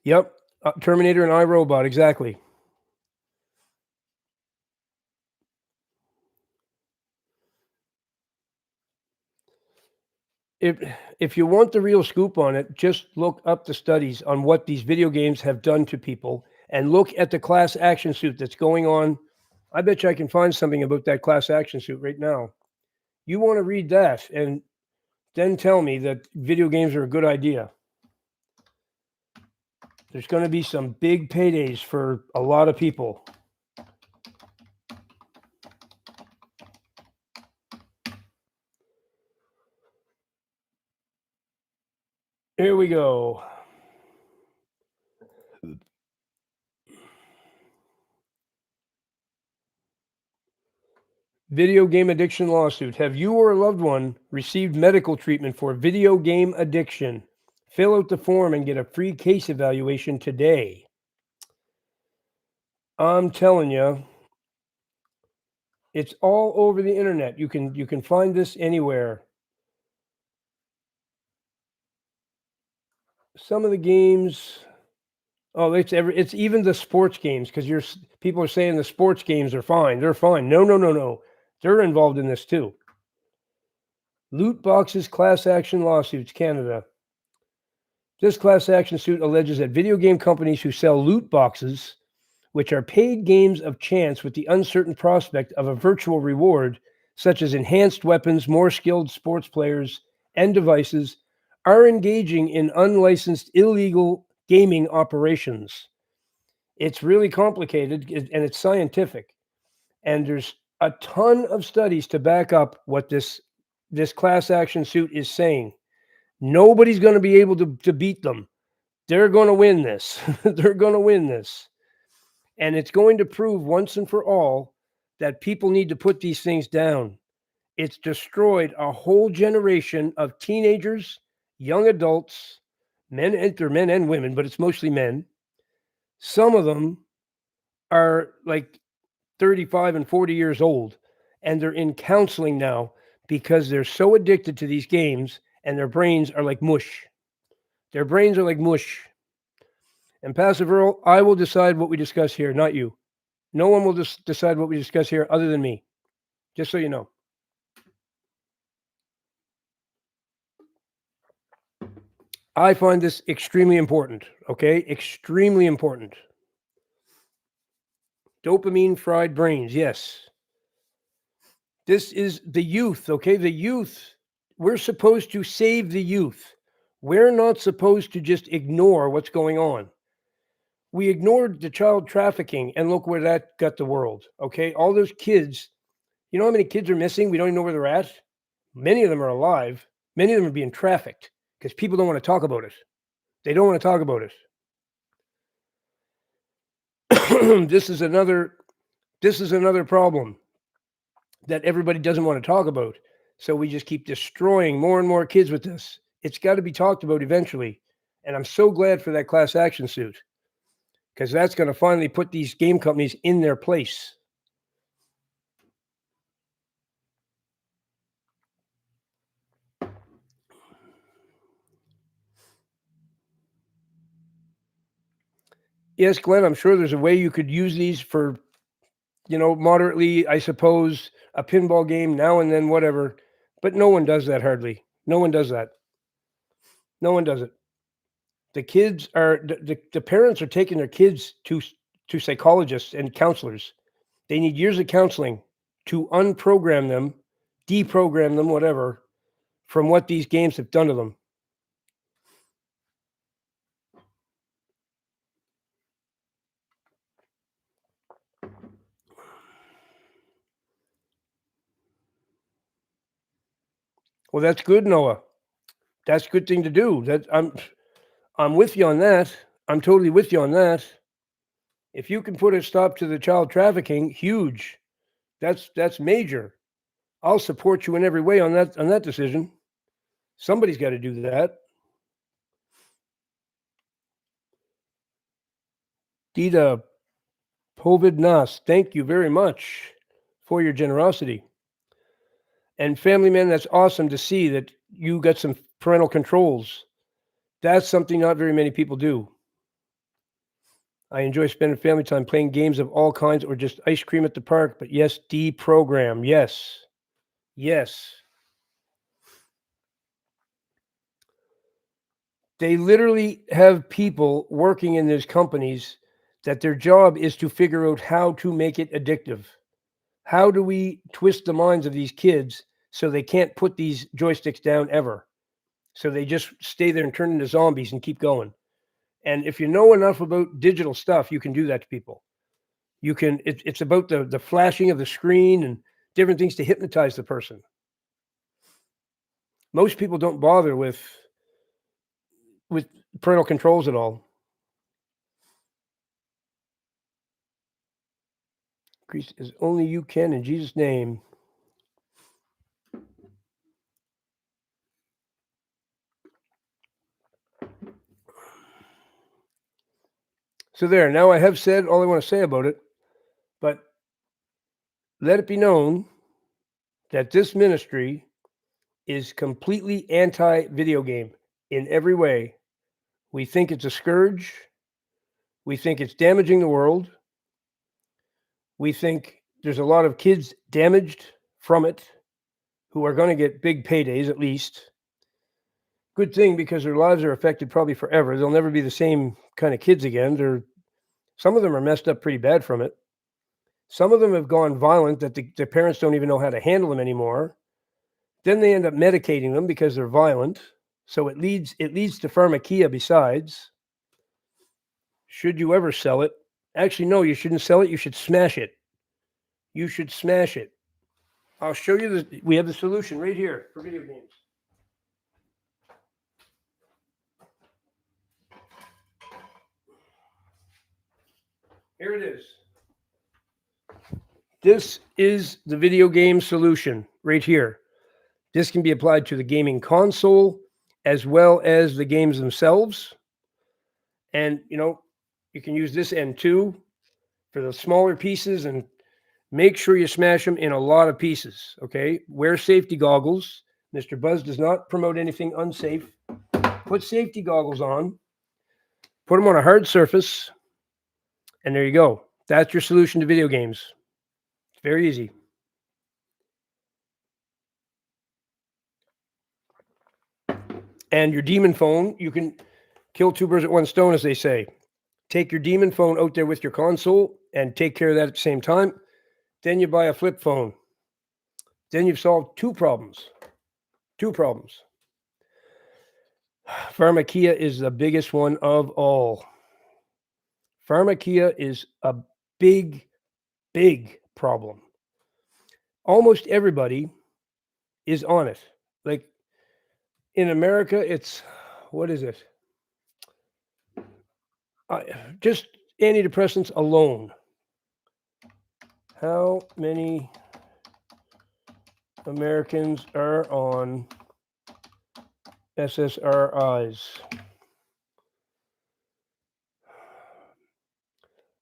Yep. Terminator and iRobot, exactly. If you want the real scoop on it, just look up the studies on what these video games have done to people and look at the class action suit that's going on. I bet you I can find something about that class action suit right now. You want to read that and then tell me that video games are a good idea. There's going to be some big paydays for a lot of people. Here we go. Video game addiction lawsuit. Have you or a loved one received medical treatment for video game addiction? Fill out the form and get a free case evaluation today. I'm telling you, it's all over the internet. You can find this anywhere. Some of the games, it's even the sports games, because people are saying the sports games are fine. They're fine. No. They're involved in this too. Loot boxes class action lawsuits, Canada. This class action suit alleges that video game companies who sell loot boxes, which are paid games of chance with the uncertain prospect of a virtual reward, such as enhanced weapons, more skilled sports players, and devices, are engaging in unlicensed illegal gaming operations. It's really complicated and it's scientific. And there's a ton of studies to back up what this class action suit is saying. Nobody's going to be able to beat them. They're going to win this. They're going to win this. And it's going to prove once and for all that people need to put these things down. It's destroyed a whole generation of teenagers, young adults, men and women, but it's mostly men. Some of them are like 35 and 40 years old, and they're in counseling now because they're so addicted to these games and their brains are like mush. Their brains are like mush. And Passive Earl, I will decide what we discuss here, not you. No one will decide what we discuss here other than me, just so you know. I find this extremely important, okay? Extremely important. Dopamine fried brains, yes. This is the youth, okay? The youth. We're supposed to save the youth. We're not supposed to just ignore what's going on. We ignored the child trafficking, and look where that got the world, okay? All those kids, you know how many kids are missing? We don't even know where they're at. Many of them are alive. Many of them are being trafficked because people don't want to talk about it. They don't want to talk about it. This is another problem that everybody doesn't want to talk about. So we just keep destroying more and more kids with this. It's got to be talked about eventually. And I'm so glad for that class action suit, because that's going to finally put these game companies in their place. Yes, Glenn, I'm sure there's a way you could use these for, moderately, I suppose, a pinball game now and then, whatever. But no one does that hardly. No one does that. No one does it. The kids are, the parents are taking their kids to psychologists and counselors. They need years of counseling to unprogram them, deprogram them, whatever, from what these games have done to them. Well, that's good, Noah. That's a good thing to do. I'm with you on that. I'm totally with you on that. If you can put a stop to the child trafficking, huge. That's major. I'll support you in every way on that decision. Somebody's got to do that. Dita Povidnas, thank you very much for your generosity. And family man, that's awesome to see that you got some parental controls. That's something not very many people do. I enjoy spending family time playing games of all kinds or just ice cream at the park. But yes, deprogram. Yes. Yes. They literally have people working in these companies that their job is to figure out how to make it addictive. How do we twist the minds of these kids so they can't put these joysticks down ever? So they just stay there and turn into zombies and keep going. And if you know enough about digital stuff, you can do that to people. You can. It's about the flashing of the screen and different things to hypnotize the person. Most people don't bother with parental controls at all. Increase as only you can in Jesus' name. So there. Now I have said all I want to say about it, but let it be known that this ministry is completely anti-video game in every way. We think it's a scourge. We think it's damaging the world. We think there's a lot of kids damaged from it who are going to get big paydays at least. Good thing, because their lives are affected probably forever. They'll never be the same kind of kids again. Some of them are messed up pretty bad from it. Some of them have gone violent that their parents don't even know how to handle them anymore. Then they end up medicating them because they're violent. So it leads to pharmakia besides. Should you ever sell it? Actually, no, you shouldn't sell it. You should smash it. You should smash it. I'll show you we have the solution right here for video games. Here it is. This is the video game solution right here. This can be applied to the gaming console as well as the games themselves. And, you can use this end too for the smaller pieces, and make sure you smash them in a lot of pieces, okay? Wear safety goggles. Mr. Buzz does not promote anything unsafe. Put safety goggles on. Put them on a hard surface. And there you go. That's your solution to video games. It's very easy. And your demon phone, you can kill two birds with one stone, as they say. Take your demon phone out there with your console and take care of that at the same time. Then you buy a flip phone. Then you've solved two problems. Two problems. Pharmakia is the biggest one of all. Pharmakia is a big, big problem. Almost everybody is on it. Like in America, it's, what is it? Just antidepressants alone. How many Americans are on SSRIs?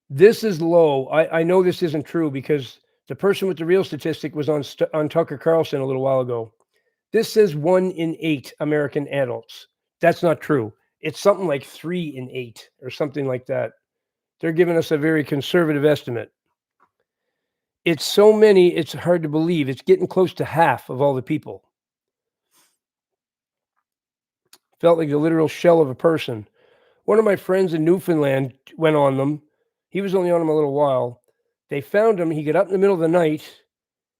This is low. I know this isn't true because the person with the real statistic was on Tucker Carlson a little while ago. This says 1 in 8 American adults. That's not true. It's something like 3 in 8 or something like that. They're giving us a very conservative estimate. It's so many, it's hard to believe. It's getting close to half of all the people. Felt like the literal shell of a person. One of my friends in Newfoundland went on them. He was only on them a little while. They found him. He got up in the middle of the night.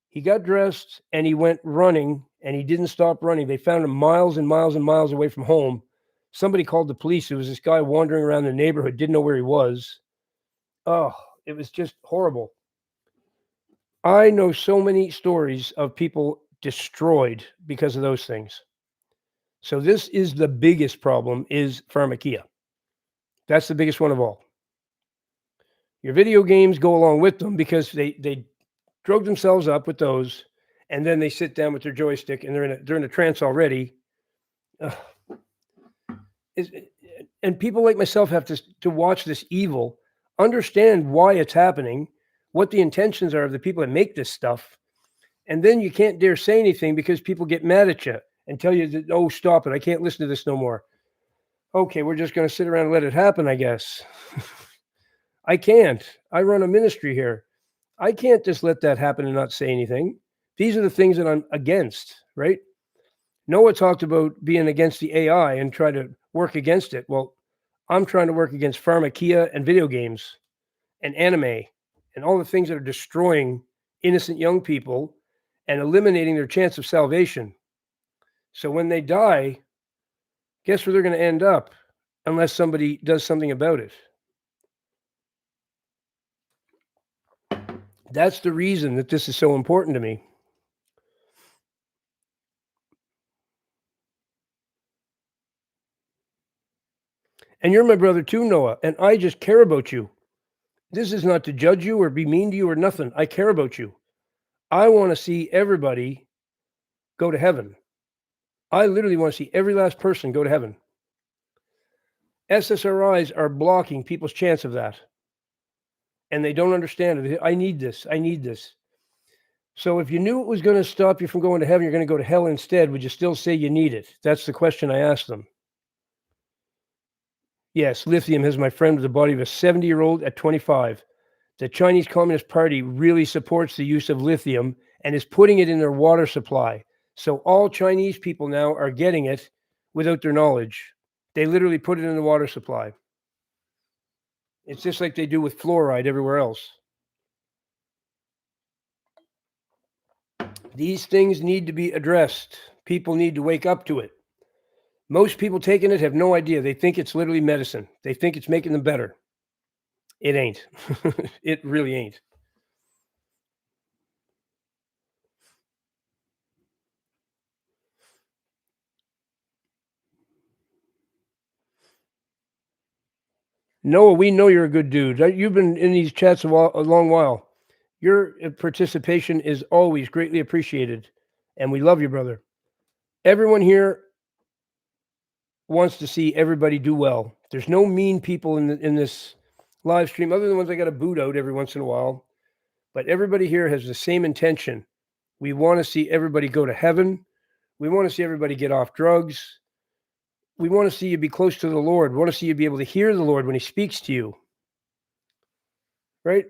He got dressed and he went running, and he didn't stop running. They found him miles and miles and miles away from home. Somebody called the police. It was this guy wandering around the neighborhood, didn't know where he was. Oh, it was just horrible. I know so many stories of people destroyed because of those things. So this is the biggest problem, is pharmakia. That's the biggest one of all. Your video games go along with them because they drug themselves up with those, and then they sit down with their joystick and they're in a trance already. And people like myself have to watch this evil, understand why it's happening, what the intentions are of the people that make this stuff, and then you can't dare say anything because people get mad at you and tell you that, oh, stop it, I can't listen to this no more. Okay, we're just going to sit around and let it happen, I guess. I can't. I run a ministry here. I can't just let that happen and not say anything. These are the things that I'm against, right? Noah talked about being against the AI and try to work against it. Well, I'm trying to work against pharmakia and video games and anime and all the things that are destroying innocent young people and eliminating their chance of salvation. So when they die, guess where they're going to end up unless somebody does something about it. That's the reason that this is so important to me. And you're my brother too, Noah, and I just care about you. This is not to judge you or be mean to you or nothing. I care about you. I want to see everybody go to heaven. I literally want to see every last person go to heaven. SSRIs are blocking people's chance of that. And they don't understand it. I need this. I need this. So if you knew it was going to stop you from going to heaven, you're going to go to hell instead, would you still say you need it? That's the question I asked them. Yes, lithium has my friend with the body of a 70-year-old at 25. The Chinese Communist Party really supports the use of lithium and is putting it in their water supply. So all Chinese people now are getting it without their knowledge. They literally put it in the water supply. It's just like they do with fluoride everywhere else. These things need to be addressed. People need to wake up to it. Most people taking it have no idea. They think it's literally medicine. They think it's making them better. It ain't. It really ain't. Noah, we know you're a good dude. You've been in these chats a long while. Your participation is always greatly appreciated, and we love you, brother. Everyone here wants to see everybody do well. There's no mean people in this live stream, other than the ones I got to boot out every once in a while. But everybody here has the same intention. We want to see everybody go to heaven. We want to see everybody get off drugs. We want to see you be close to the Lord. We want to see you be able to hear the Lord when he speaks to you. Right?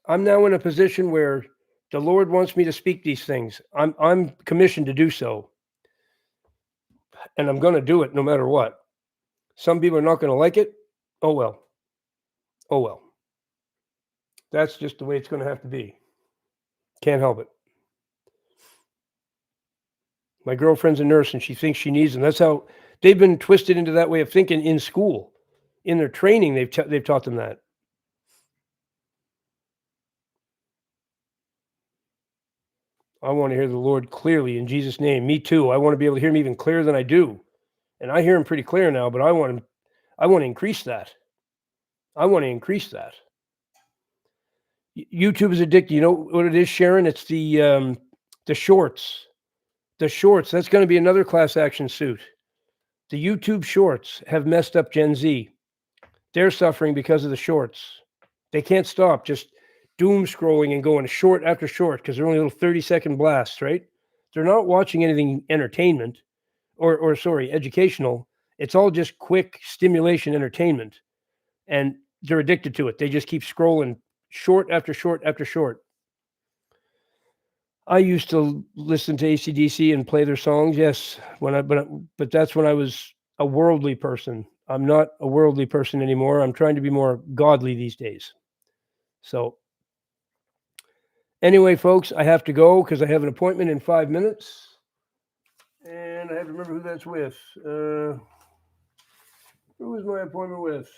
I'm now in a position where the Lord wants me to speak these things. I'm commissioned to do so. And I'm going to do it no matter what. Some people are not going to like it. Oh, well. Oh, well. That's just the way it's going to have to be. Can't help it. My girlfriend's a nurse and she thinks she needs them. That's how they've been twisted into that way of thinking in school. In their training, they've taught them that. I want to hear the Lord clearly in Jesus' name. Me too. I want to be able to hear him even clearer than I do. And I hear him pretty clear now, but I want to increase that. I want to increase that. YouTube is addictive. You know what it is, Sharon? It's the shorts. The shorts. That's going to be another class action suit. The YouTube shorts have messed up Gen Z. They're suffering because of the shorts. They can't stop just doom scrolling and going short after short because they're only little 30-second blasts, right? They're not watching anything entertainment or educational. It's all just quick stimulation entertainment. And they're addicted to it. They just keep scrolling short after short after short. I used to listen to AC/DC and play their songs, yes, but that's when I was a worldly person. I'm not a worldly person anymore. I'm trying to be more godly these days. So anyway, folks, I have to go because I have an appointment in 5 minutes. And I have to remember who that's with. Who is my appointment with?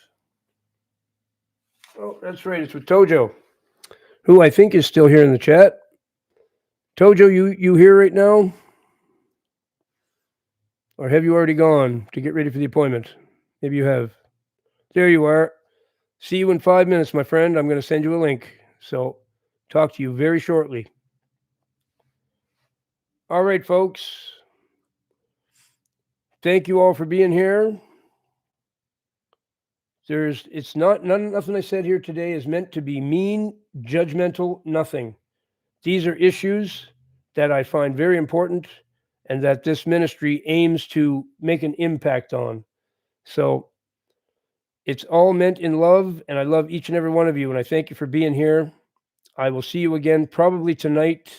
Oh, that's right. It's with Tojo, who I think is still here in the chat. Tojo, you here right now? Or have you already gone to get ready for the appointment? Maybe you have. There you are. See you in 5 minutes, my friend. I'm going to send you a link. So talk to you very shortly. All right, folks. Thank you all for being here. Nothing I said here today is meant to be mean, judgmental, nothing. These are issues that I find very important and that this ministry aims to make an impact on. So it's all meant in love, and I love each and every one of you, and I thank you for being here. I will see you again probably tonight.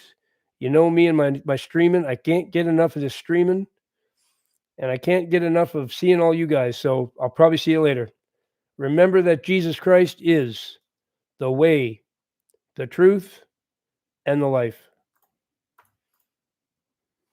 You know me and my streaming. I can't get enough of this streaming, and I can't get enough of seeing all you guys. So I'll probably see you later. Remember that Jesus Christ is the way, the truth, and the life.